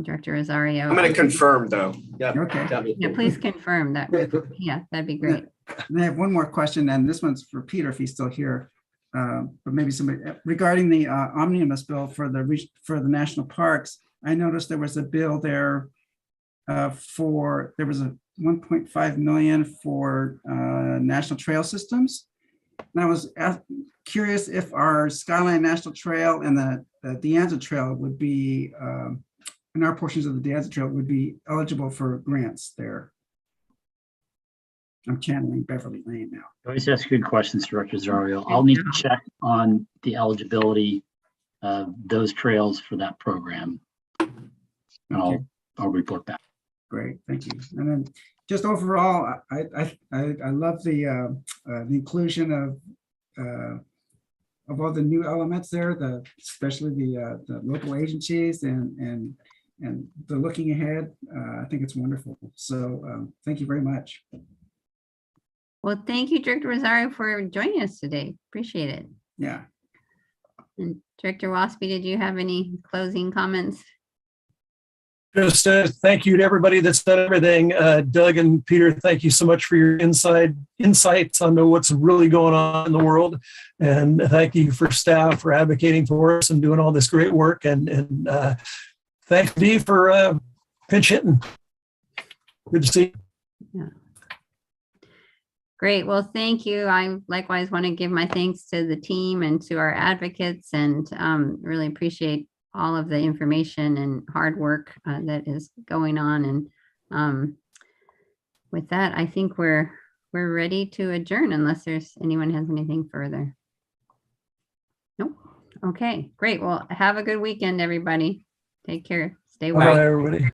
Director Rosario. I'm going to confirm though. Yeah. Okay. Yeah, please confirm that. Yeah, that'd be great. And I have one more question, and this one's for Peter if he's still here, but maybe somebody regarding the omnibus bill for the national parks. I noticed there was a bill there there was a 1.5 million for national trail systems. And I was curious if our Skyline National Trail and the De Anza Trail would be, and our portions of the De Anza Trail would be eligible for grants there. I'm channeling Beverly Lane now. You always ask good questions, Director Rosario. I'll need to check on the eligibility of those trails for that program. And I'll report back. Great, thank you. And then just overall, I love the inclusion of all the new elements there, especially the local agencies and the looking ahead. I think it's wonderful. So thank you very much. Well, thank you, Director Rosario, for joining us today. Appreciate it. Yeah. And Director Waspy, did you have any closing comments? Just thank you to everybody that's done everything. Doug and Peter, thank you so much for your insights on what's really going on in the world. And thank you for staff for advocating for us and doing all this great work. And thanks, Dee, for pinch hitting. Good to see you. Yeah. Great. Well, thank you. I likewise want to give my thanks to the team and to our advocates, and really appreciate all of the information and hard work that is going on. And with that, I think we're ready to adjourn unless anyone has anything further. Nope. Okay, great. Well, have a good weekend, everybody. Take care. Stay well. Bye, everybody.